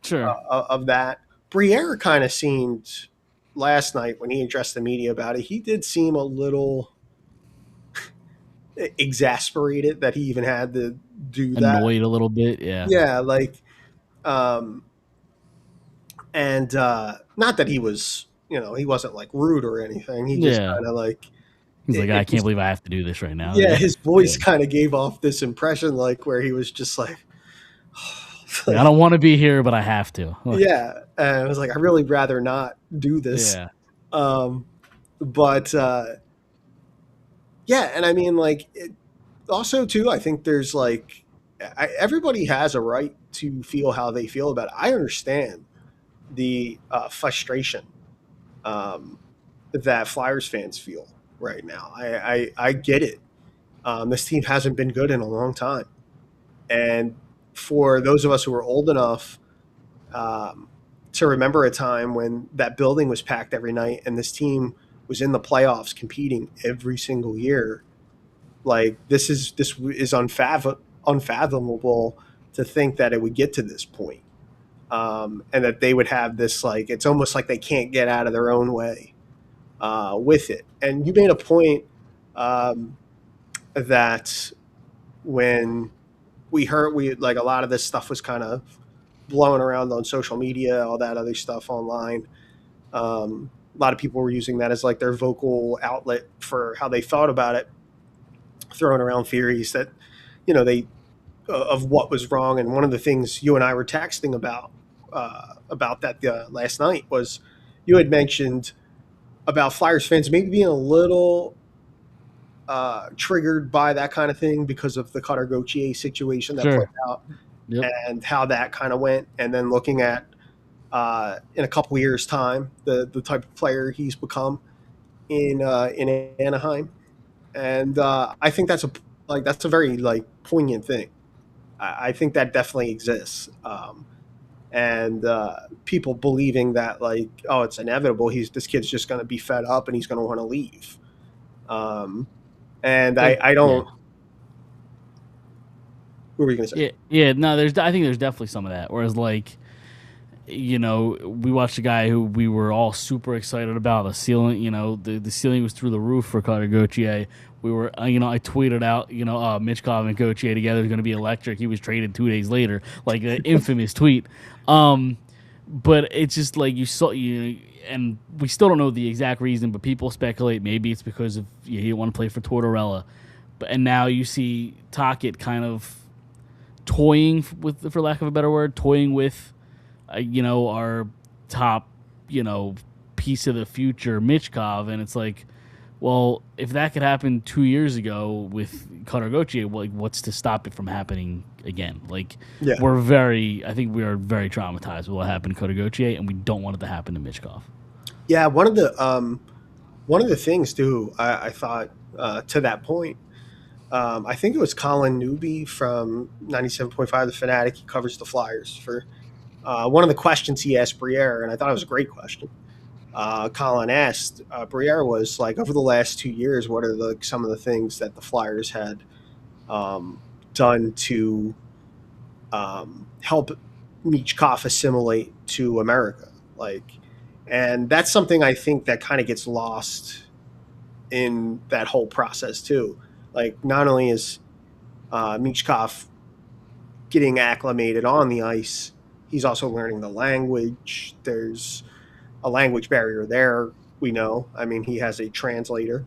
sure. of that. Briere kind of seemed last night when he addressed the media about it. He did seem a little exasperated that he even had to do that. Annoyed a little bit. Yeah, Yeah, like um, and not that he was he wasn't like rude or anything. He just yeah. kind of like He's like, I it can't just believe I have to do this right now. yeah, Yeah, his yeah. voice kind of gave off this impression like where he was just like, Like, I like don't want to be here, but I have to. Like, yeah, and I was like, I really rather not do this. yeah, Um, but yeah, and I mean, like, also too, I think there's like, everybody has a right to feel how they feel about it. I understand the frustration um, that Flyers fans feel right now. I get it. This team hasn't been good in a long time, and for those of us who are old enough um, to remember a time when that building was packed every night and this team was in the playoffs competing every single year. Like this is unfathomable to think that it would get to this point, and that they would have this like it's almost like they can't get out of their own way with it. And you made a point. Um, that when we like a lot of this stuff was kind of blowing around on social media, all that other stuff online. A lot of people were using that as like their vocal outlet for how they thought about it, throwing around theories that they of what was wrong. And one of the things you and I were texting about that last night was you had mentioned about Flyers fans maybe being a little triggered by that kind of thing because of the Cutter Gauthier situation that played Sure. out Yep. and how that kind of went. And then looking at in a couple years' time the type of player he's become in Anaheim. And I think that's a very like poignant thing. I think that definitely exists. And people believing that like, oh, it's inevitable. This kid's just going to be fed up and he's going to want to leave. Um, and I Yeah. don't. What were you going to say? Yeah. No, I think there's definitely some of that. Whereas, like, we watched a guy who we were all super excited about. The ceiling, the ceiling was through the roof for Carter Gauthier. We were, I tweeted out, Mitchkov and Gauthier together is going to be electric. He was traded 2 days later, like an infamous tweet. But it's just like and we still don't know the exact reason, but people speculate maybe it's because of he didn't want to play for Tortorella. And now you see Tocchet kind of toying with, for lack of a better word, toying with our top, piece of the future, Mitchkov, and it's like, well, if that could happen 2 years ago with Cutter Gauthier, like, what's to stop it from happening again? Like, Yeah, I think we are very traumatized with what happened to Cutter Gauthier, and we don't want it to happen to Mitchkov. yeah. One of the things too, I thought to that point. I think it was Colin Newby from 97.5 The Fanatic. He covers the Flyers for one of the questions he asked Briere, and I thought it was a great question. Colin asked Briere was like, over the last 2 years, what are some of the things that the Flyers had done to help Michkov assimilate to America? Like, and that's something I think that kind of gets lost in that whole process too. Like, not only is Michkov getting acclimated on the ice, he's also learning the language. There's a language barrier there. We know. I mean, he has a translator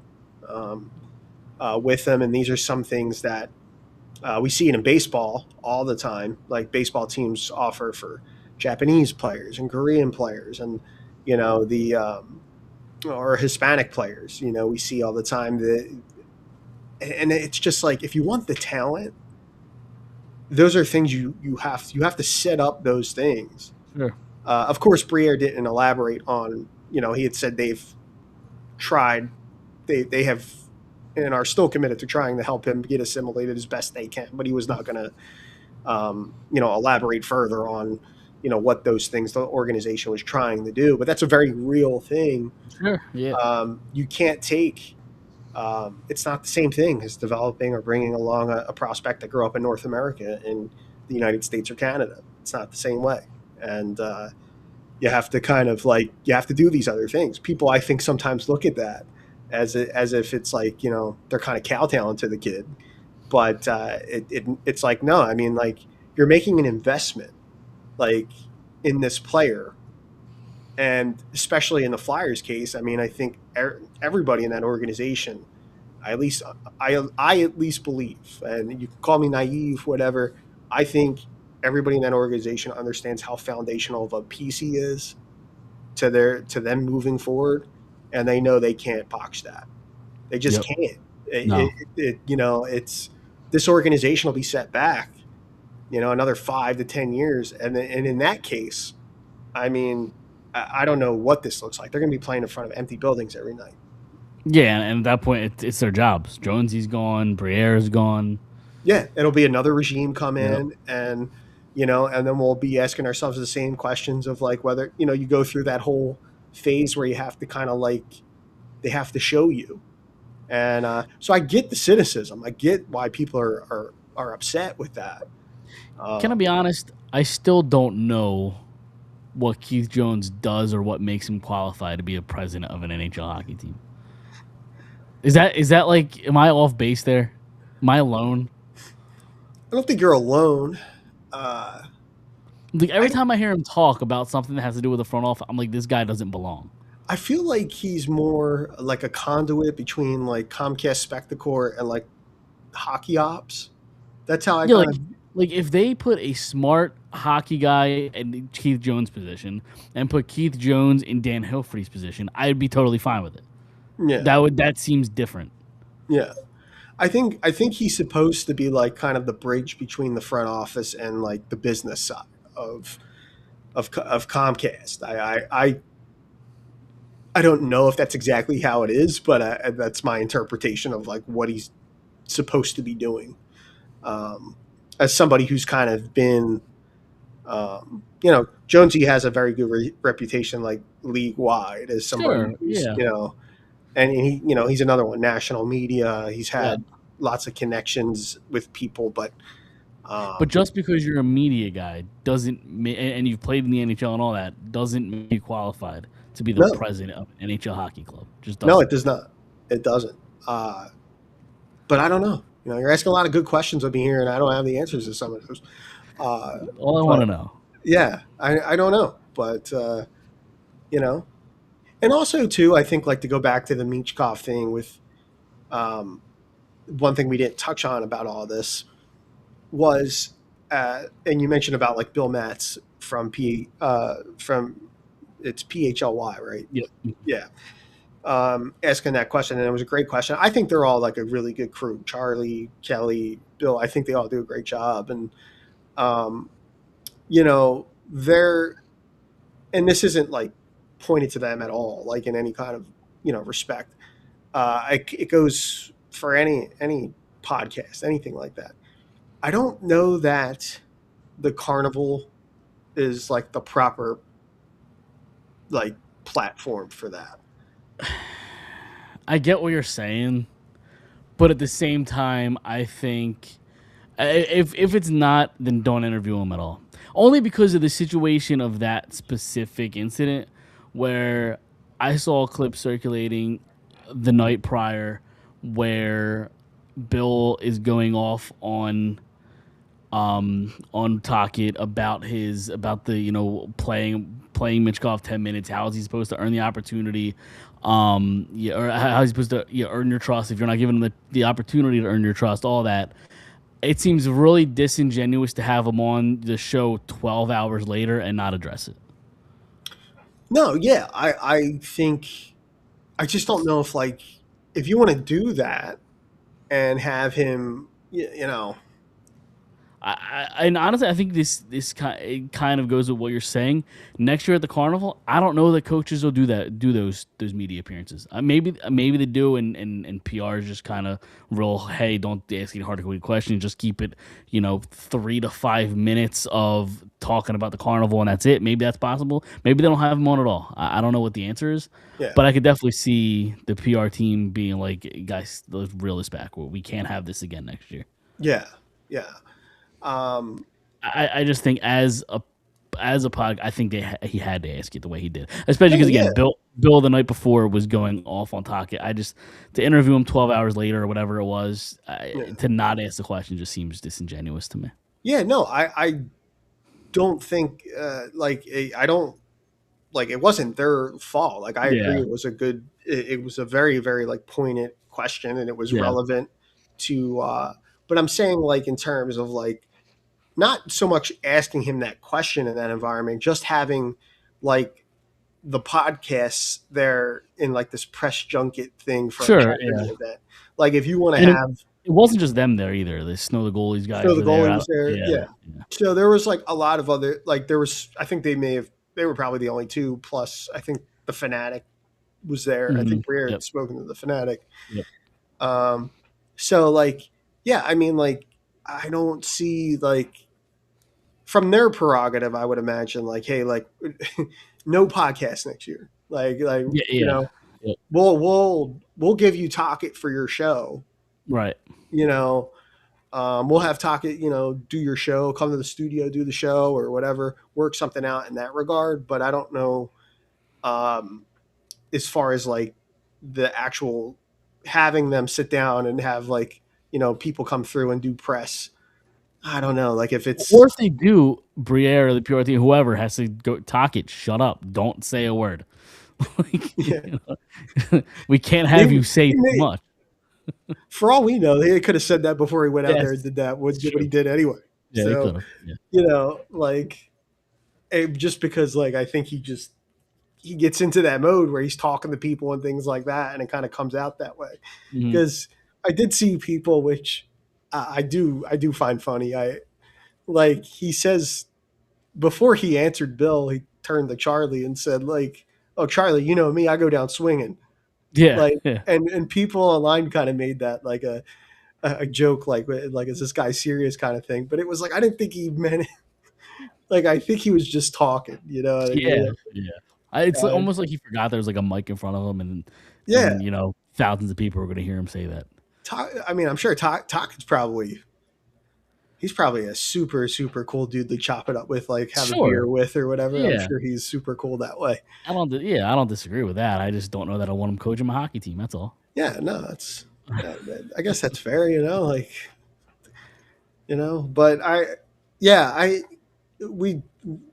um, with him, and these are some things that we see it in baseball all the time. Like, baseball teams offer for Japanese players and Korean players, and the or Hispanic players. We see all the time that, and it's just like, if you want the talent, those are things you have to set up those things. Sure. Of course, Briere didn't elaborate on. He had said they've tried, they have, and are still committed to trying to help him get assimilated as best they can. But he was not going to, elaborate further on, what those things the organization was trying to do. But that's a very real thing. Sure. Yeah. You can't take. It's not the same thing as developing or bringing along a prospect that grew up in North America in the United States or Canada. It's not the same way. And you have to kind of like, you have to do these other things. People, I think, sometimes look at that as if it's like, they're kind of kowtowing to the kid. But it's like, no, I mean, like, you're making an investment like in this player. And especially in the Flyers case, I mean, I think everybody in that organization, at least I at least believe, and you can call me naive, whatever. I think everybody in that organization understands how foundational of a piece he is to them moving forward, and they know they can't box that. They just Yep. can't. No. It's this organization will be set back, another 5 to 10 years, and in that case, I mean, I don't know what this looks like. They're going to be playing in front of empty buildings every night. Yeah, and at that point, it's their jobs. Jonesy's gone. Briere's gone. Yeah, it'll be another regime come Yep. in, and and then we'll be asking ourselves the same questions of like whether you go through that whole phase where you have to kind of like they have to show you, and so I get the cynicism. I get why people are upset with that. Can I be honest? I still don't know what Keith Jones does or what makes him qualified to be a president of an NHL hockey team. Is that like, am I off base there? Am I alone? I don't think you're alone. Uh, Like every I time I hear him talk about something that has to do with the front office, I'm like, this guy doesn't belong. I feel like he's more like a conduit between like Comcast Spectacor and like hockey ops. That's how I Yeah, kind of like if they put a smart hockey guy in Keith Jones' position and put Keith Jones in Dan Hilferty's position, I'd be totally fine with it. yeah That seems different. yeah. I think he's supposed to be like kind of the bridge between the front office and like the business side of of Comcast. I don't know if that's exactly how it is, but that's my interpretation of like what he's supposed to be doing. Um, as somebody who's kind of been, Jonesy has a very good reputation, like league wide, as somebody Sure, who's, yeah, and he, he's another one. National media. He's yeah. had lots of connections with people, but But um, just because you're a media guy doesn't, and you've played in the NHL and all that, doesn't make you qualified to be the no, president of an NHL hockey club. Just no, doesn't. it does not. It doesn't. But I don't know. You're asking a lot of good questions of me here, and I don't have the answers to some of those. All I want But to know. yeah, I don't know. But you know, and also too, I think like to go back to the Michkov thing with um, one thing we didn't touch on about all this was, and you mentioned about like Bill Matz from it's PHLY, right? Yep. Yeah. Asking that question, and it was a great question. I think they're all like a really good crew. Charlie, Kelly, Bill. I think they all do a great job, and um, they're and this isn't like pointed to them at all, like in any kind of respect. It goes for any podcast, anything like that. I don't know that the carnival is like the proper like platform for that. I get what you're saying, but at the same time, I think if it's not, then don't interview him at all. Only because of the situation of that specific incident, where I saw a clip circulating the night prior, where Bill is going off on Talkit about the playing Mitchkov 10 minutes. How is he supposed to earn the opportunity? Yeah, or how he's supposed to earn your trust if you're not giving him the opportunity to earn your trust. All that. It seems really disingenuous to have him on the show 12 hours later and not address it. No, yeah, I think I just don't know if like if you want to do that and have him, And honestly, I think this kind of goes with what you're saying. Next year at the carnival, I don't know that coaches will do those media appearances. Maybe they do, and PR is just kind of real. Hey, don't ask any hard questions. Just keep it 3 to 5 minutes of talking about the carnival, and that's it. Maybe that's possible. Maybe they don't have him on at all. I don't know what the answer is, yeah, but I could definitely see the PR team being like, guys, let's reel this back. We can't have this again next year. yeah, yeah. Um, I just think as a pod, I think he had to ask it the way he did, especially no, because yeah, again, Bill the night before was going off on Talkit. I just to interview him 12 hours later or whatever it was, yeah, to not ask the question just seems disingenuous to me. yeah. No, I don't think I don't like it wasn't their fault. Like I agree, Yeah, it was it was a very very like poignant question, and it was yeah, relevant to. But I'm saying like in terms of like not so much asking him that question in that environment, just having like the podcasts there in like this press junket thing for a sure, charity yeah, event. Like if you want to and have it wasn't just them there either. The Snow the goalies so guys the were there. goalie was there, Yeah, yeah. So there was like a lot of other like there was I think they were probably the only two plus I think the Fanatic was there. I hmm, think Briere yep, had spoken to the Fanatic. yep, Um, so like, yeah, I mean, like, I don't see like from their prerogative, I would imagine like, hey, like, no podcast next year. Like yeah, yeah, yep, we'll give you Talkit for your show. right. You know, we'll have Talkit, do your show, come to the studio, do the show or whatever, work something out in that regard. But I don't know um, as far as like the actual having them sit down and have like people come through and do press. I don't know, like if it's Or if they do, Briere or the PR team, whoever has to go talk it. Shut up. Don't say a word. Like, yeah, we can't they, have you say they too may, much. for all we know, they could have said that before he went out there and Yes, did that. What it's did what he true. did anyway? Yeah, they So could have. Yeah. like just because like I think he gets into that mode where he's talking to people and things like that, and it kind of comes out that way. Mhm. Because I did see people, which I do find funny. I like he says before he answered Bill, he turned to Charlie and said like, "Oh, Charlie, you know me, I go down swinging." Yeah. Like, Yeah. and people online kind of made that like a joke, like is this guy serious kind of thing. But it was like I didn't think he meant it. Like I think he was just talking. You know what I Yeah. mean? Yeah. It's Uh, almost like he forgot there was like a mic in front of him, yeah. and thousands of people were going to hear him say that. I mean, I'm sure Talk is probably he's probably a super super cool dude to chop it up with, like have a beer Sure. with or whatever. I'm Yeah. sure he's super cool that way. I don't disagree with that. I just don't know that I want him coaching my hockey team. That's all. Yeah, no, that's I guess that's fair. Like but yeah, we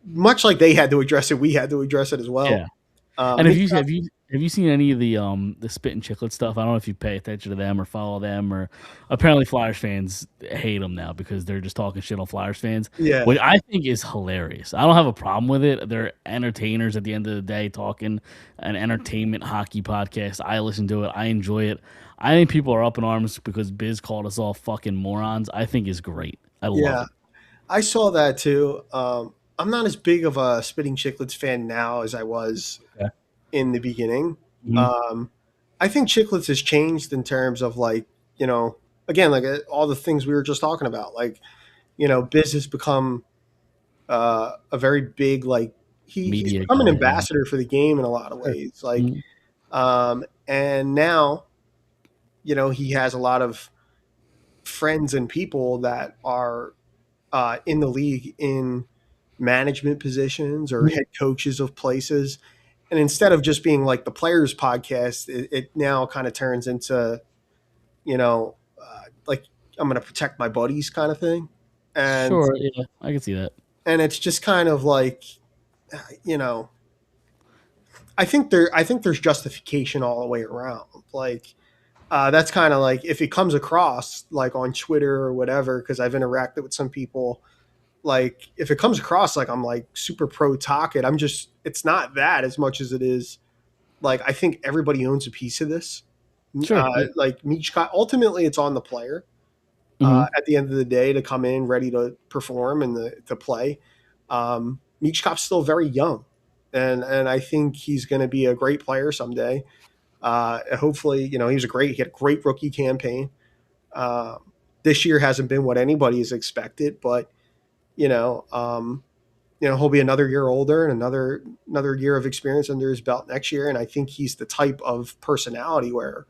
much like they had to address it, we had to address it as well. Yeah. And Mitch, have you seen any of the Spit and Chiclet stuff? I don't know if you pay attention to them or follow them, or apparently Flyers fans hate them now because they're just talking shit on Flyers fans, yeah, which I think is hilarious. I don't have a problem with it. They're entertainers at the end of the day, talking an entertainment hockey podcast. I listen to it. I enjoy it. I think people are up in arms because Biz called us all fucking morons. I think is great. I love yeah, it. I saw that too. I'm not as big of a Spitting Chicklets fan now as I was Okay. in the beginning. Mhm. Um, I think Chicklets has changed in terms of like, again, like all the things we were just talking about. Like, Biz has become a very big, like, he's Media become an guy. Yeah. ambassador for the game in a lot of Sure. ways. Like, Mhm. and now, he has a lot of friends and people that are in the league in management positions or Mhm. head coaches of places. And instead of just being like the players podcast, it now kind of turns into, like I'm going to protect my buddies kind of thing. And, Sure. Yeah, I can see that. and it's just kind of like, you know, I think there's justification all the way around. Like, that's kind of like if it comes across like on Twitter or whatever, because I've interacted with some people, like if it comes across like I'm like super pro Tocchet, it's not that as much as it is like I think everybody owns a piece of this. Sure. Yeah. Like Michka, ultimately it's on the player Mhm. at the end of the day to come in ready to perform and to play. Michkop's still very young, and I think he's going to be a great player someday. Hopefully, he had a great rookie campaign. This year hasn't been what anybody has expected, but you know, um, he'll be another year older and another year of experience under his belt next year. And I think he's the type of personality where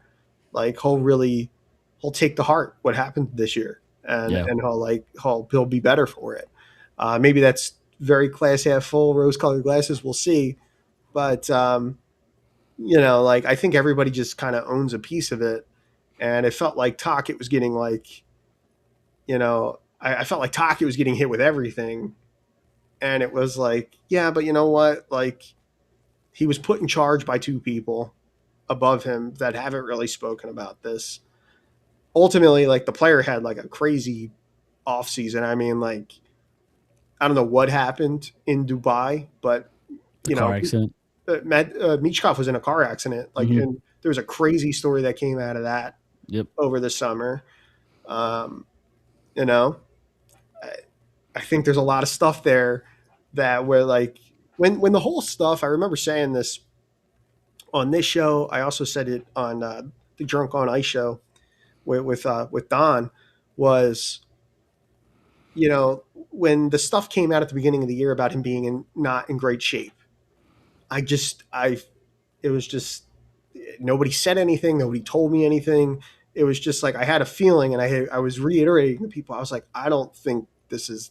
like he'll take to heart what happened this year, and Yeah. and he'll be better for it. Maybe that's very glass half full, rose colored glasses. We'll see, but like I think everybody just kind of owns a piece of it, and it felt like Tocchet was getting like I felt like Tocchet was getting hit with everything, and it was like yeah, but you know what, like he was put in charge by two people above him that haven't really spoken about this. Ultimately, like the player had like a crazy off season. I mean, like I don't know what happened in Dubai, but The you car know, accident. Michkov was in a car accident. Like, Mhm. and there was a crazy story that came out of that Yep. over the summer. Um, you know, I, I think there's a lot of stuff there that where like when the whole stuff. I remember saying this on this show. I also said it on the Drunk on Ice show with Don. Was when the stuff came out at the beginning of the year about him being not in great shape. It was just nobody said anything. Nobody told me anything. It was just like I had a feeling, and I was reiterating to people. I was like, I don't think this is.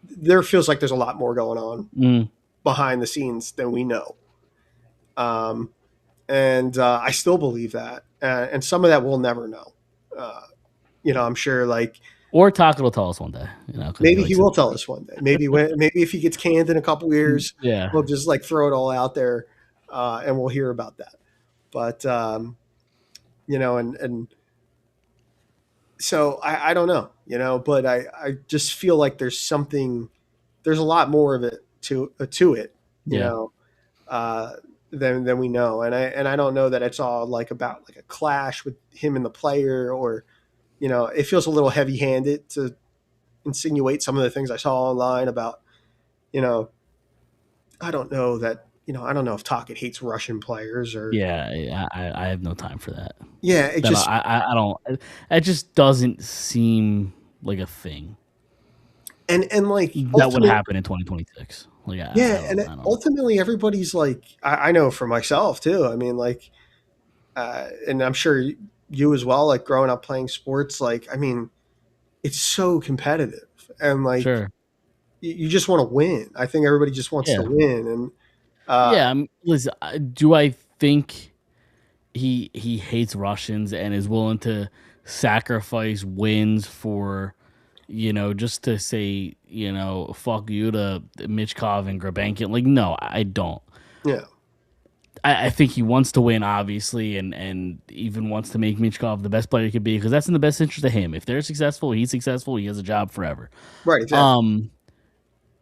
There feels like there's a lot more going on Mm. behind the scenes than we know, and I still believe that, and some of that we'll never know. I'm sure like Or Taka will tell us one day, because he maybe he likes it. will tell us one day. Maybe if he gets canned in a couple years, Yeah, we'll just like throw it all out there, and we'll hear about that. But and so I don't know, but I just feel like there's a lot more of it to it, you yeah, know, uh, than we know, and I don't know that it's all like about like a clash with him and the player, or it feels a little heavy handed to insinuate some of the things I saw online about, you know, I don't know that, I don't know if Tocchet hates Russian players or, yeah. I have no time for that. yeah, it That just, I don't. It just doesn't seem like a thing and like that would ultimately, happen in 2026. Like yeah, and I don't. ultimately everybody's like, I know for myself too. I mean, like, and I'm sure you as well, like growing up playing sports, like, I mean, it's so competitive and like, Sure. you just want to win. I think everybody just wants to Yeah. win. And, uh, Yeah. Listen, do I think he hates Russians and is willing to sacrifice wins for just to say fuck you to Michkov and Grabankin? Like, no, I don't. yeah, I think he wants to win, obviously, and even wants to make Michkov the best player he could be because that's in the best interest of him. If they're successful, he's successful. He has a job forever. right. Exactly. Um,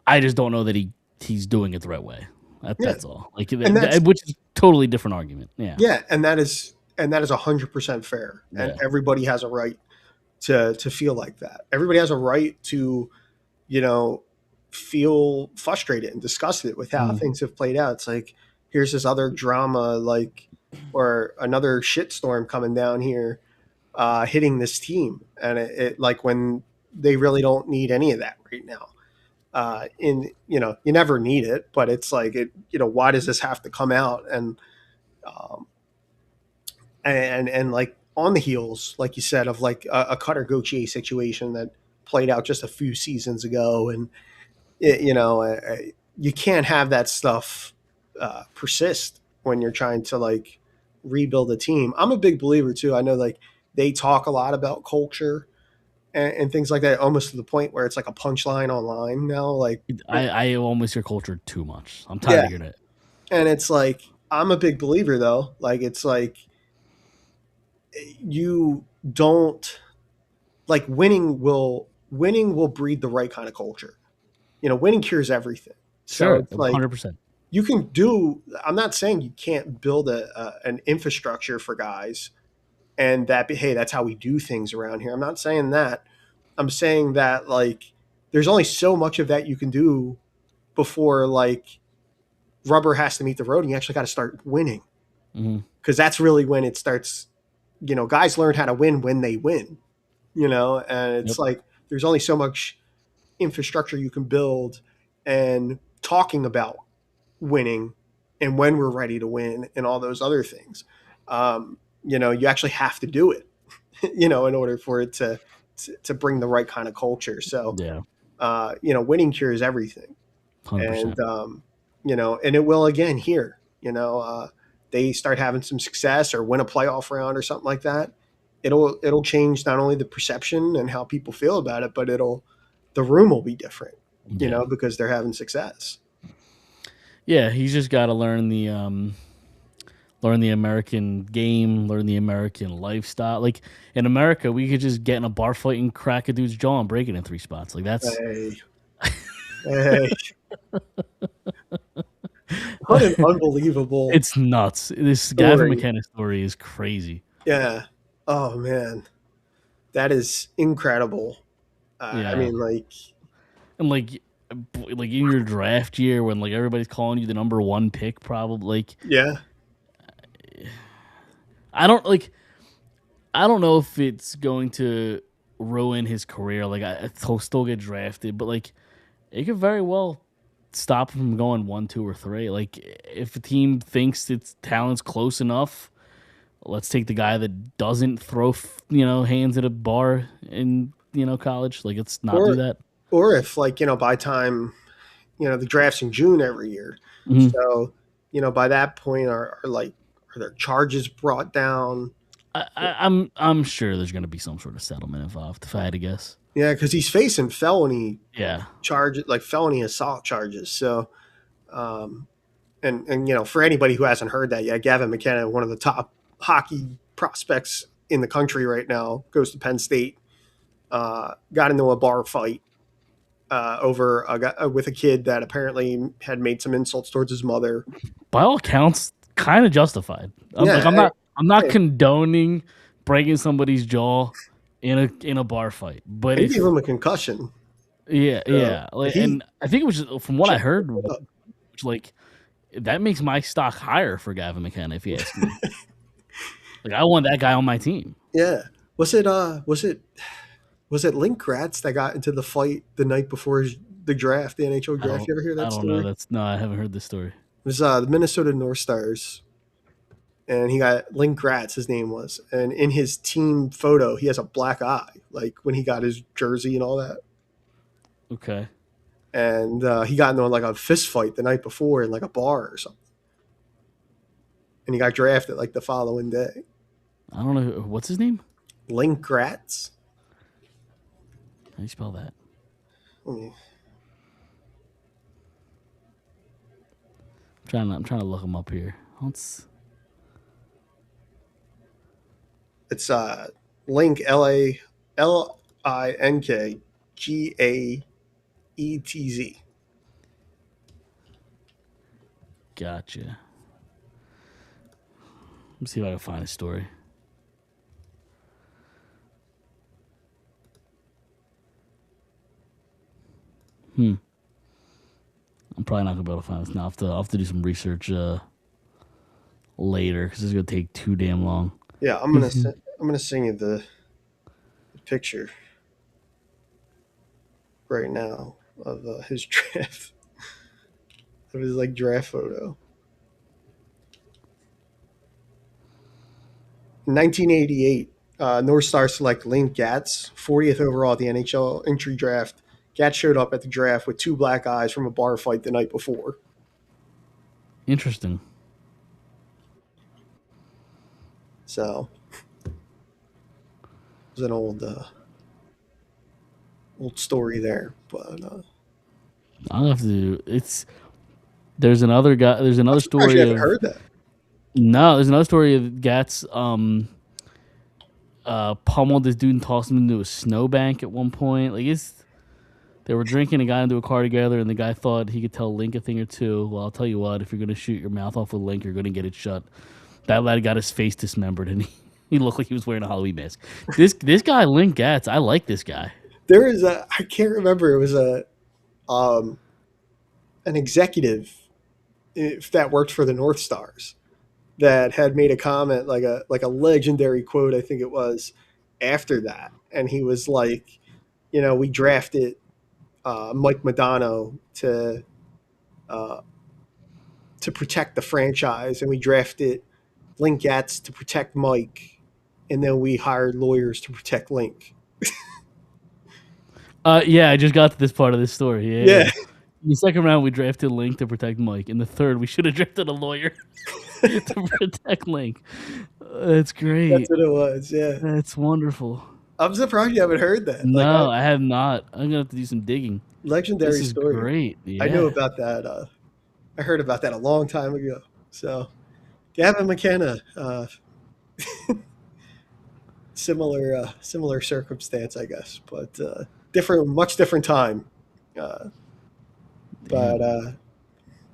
I just don't know that he's doing it the right way. Yeah. That's all. Like, And that's, which is totally different argument. Yeah, yeah. And that is 100% fair. And yeah, everybody has a right to feel like that. Everybody has a right to, you know, feel frustrated and disgusted with how Mhm. things have played out. It's like, here's this other drama, like, or another shitstorm coming down here, hitting this team. And it like when they really don't need any of that right now. You never need it, but it's like, why does this have to come out? Um, and like on the heels, like you said, of like a Cutter Gauthier situation that played out just a few seasons ago, and you can't have that stuff persist when you're trying to like rebuild a team. I'm a big believer too. I know like they talk a lot about culture and things like that, almost to the point where it's like a punchline online now. Like, I almost hear culture too much. I'm tired yeah, of hearing it. and it's like I'm a big believer though. Like it's like you don't like winning will breed the right kind of culture. Winning cures everything. So Sure, it's like 100%. you can do. I'm not saying you can't build an infrastructure for guys, and hey, that's how we do things around here. I'm not saying that. I'm saying that like there's only so much of that you can do before like rubber has to meet the road, and you actually got to start winning, Hmm. because that's really when it starts. Guys learn how to win when they win. And it's Yep. like there's only so much infrastructure you can build and talking about winning and when we're ready to win and all those other things. You actually have to do it, in order for it to bring the right kind of culture. So, Yeah, winning cures everything. And, 100%. and it will again here, they start having some success or win a playoff round or something like that. It'll change not only the perception and how people feel about it, but the room will be different, Yeah. because they're having success. Yeah, he's just got to learn the American game, learn the American lifestyle. Like in America, we could just get in a bar fight and crack a dude's jaw and break it in 3 spots. Like that's Hey, hey, what an unbelievable it's nuts. This Gavin story. McKenna story is crazy. Yeah. Oh man, that is incredible. I Yeah, mean, like, and like in your draft year when like everybody's calling you the number one pick, probably like yeah, I don't like I don't know if it's going to ruin his career. Like he'll still get drafted, but like it could very well stop him from going 1, 2, or 3. Like if a team thinks its talent's close enough, let's take the guy that doesn't throw hands at a bar in college. Like let's not do or that. or if like by time the draft's in June every year, Hmm. so by that point are like are there charges brought down? I'm sure there's going to be some sort of settlement involved. If I had to guess. Yeah, because he's facing felony Yeah. charges, like felony assault charges. So, um, and for anybody who hasn't heard that yet, Gavin McKenna, one of the top hockey prospects in the country right now, goes to Penn State. Got into a bar fight over with a kid that apparently had made some insults towards his mother. By all accounts, kind of justified. Yeah, I'm not hey, condoning breaking somebody's jaw in a bar fight, but he if gave him a concussion. So yeah, like, he and I think it was just, from what I checked heard, it up. like that makes my stock higher for Gavin McKenna. If you ask me, like I want that guy on my team. Yeah, was it Link Rats that got into the fight the night before the draft, the NHL draft? You ever hear I that don't know. story? No, I haven't heard this story. It was the Minnesota North Stars, and he got Link Gratz, his name was, and in his team photo, he has a black eye, like when he got his jersey and all that. Okay. And he got into like a fist fight the night before in like a bar or something, and he got drafted like the following day. I don't know what's his name. Link Gratz. How do you spell that? I'm trying to look him up here. It's Link LINKGAETZ. Gotcha. Let me see if I can find a story. I'm probably not gonna be able to find this now. I'll have to do some research later because it's gonna take too damn long. Yeah, I'm gonna send you the picture right now of his draft, of his like draft photo. In 1988, North Star select Link Gatz, 40th overall at the NHL entry draft. Gatz showed up at the draft with two black eyes from a bar fight the night before. Interesting. So it was an old story there, but I'll have to do it's. There's another guy. There's another story. I haven't heard that. No, there's another story of Gats pummeled this dude and tossed him into a snowbank at one point. Like they were drinking and got into a car together, and the guy thought he could tell Link a thing or two. Well, I'll tell you what, if you're gonna shoot your mouth off with Link, you're gonna get it shut. That lad got his face dismembered, and he looked like he was wearing a Halloween mask. This guy, Link Gats, I like this guy. There is I can't remember. It was an executive, if that worked for the North Stars, that had made a comment, like a legendary quote, I think it was, after that, and he was like, we drafted Mike Modano to protect the franchise, and we drafted Link Gatz to protect Mike, and then we hired lawyers to protect Link. Yeah, I just got to this part of this story. Yeah. In the second round, we drafted Link to protect Mike. In the third, we should have drafted a lawyer to protect Link. That's great. That's what it was. Yeah, That's wonderful. I'm surprised you haven't heard that. No, I have not. I'm gonna have to do some digging. Legendary This is story. great. Yeah. I knew about that. I heard about that a long time ago. So, Gavin McKenna, similar circumstance, I guess, but much different time. But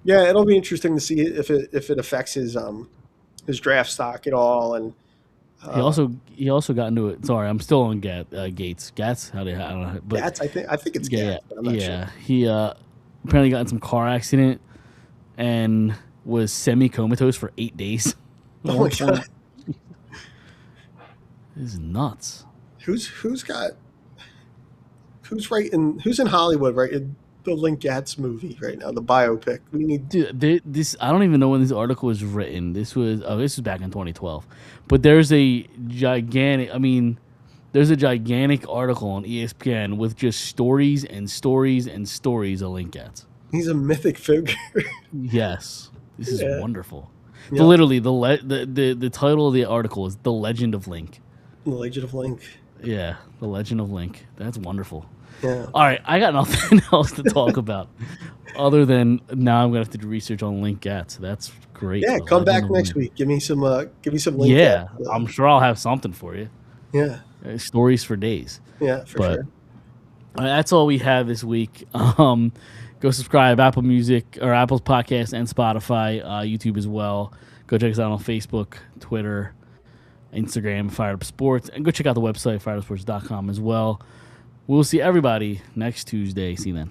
yeah, it'll be interesting to see if it affects his draft stock at all. And he also got into it. Sorry, I'm still on Gates. Gats? I don't know. But Gats, I think it's Gats. But I'm not sure. He apparently got in some car accident and was semi-comatose for 8 days. Oh my god, this is nuts. Who's in Hollywood writing the Link Gatz movie right now, the biopic? We need this. I don't even know when this article was written. This was back in 2012. But there's a gigantic article on ESPN with just stories and stories and stories of Link Gatz. He's a mythic figure. Yes, this is wonderful. Yeah. Literally, the title of the article is "The Legend of Link." The Legend of Link. Yeah, The Legend of Link. That's wonderful. Yeah. All right, I got nothing else to talk about other than now I'm gonna have to do research on Link Gats. That's great. Yeah. The Come Legend back of next Link. week. Give me some Link. Yeah, Cats, I'm sure I'll have something for you. yeah. Stories for days. Yeah. For But sure. that's all we have this week. Go subscribe Apple Music or Apple's podcast and Spotify, YouTube as well. Go check us out on Facebook, Twitter, Instagram, Fired Up Sports, and go check out the website firedupsports.com as well. We'll see everybody next Tuesday. See you then.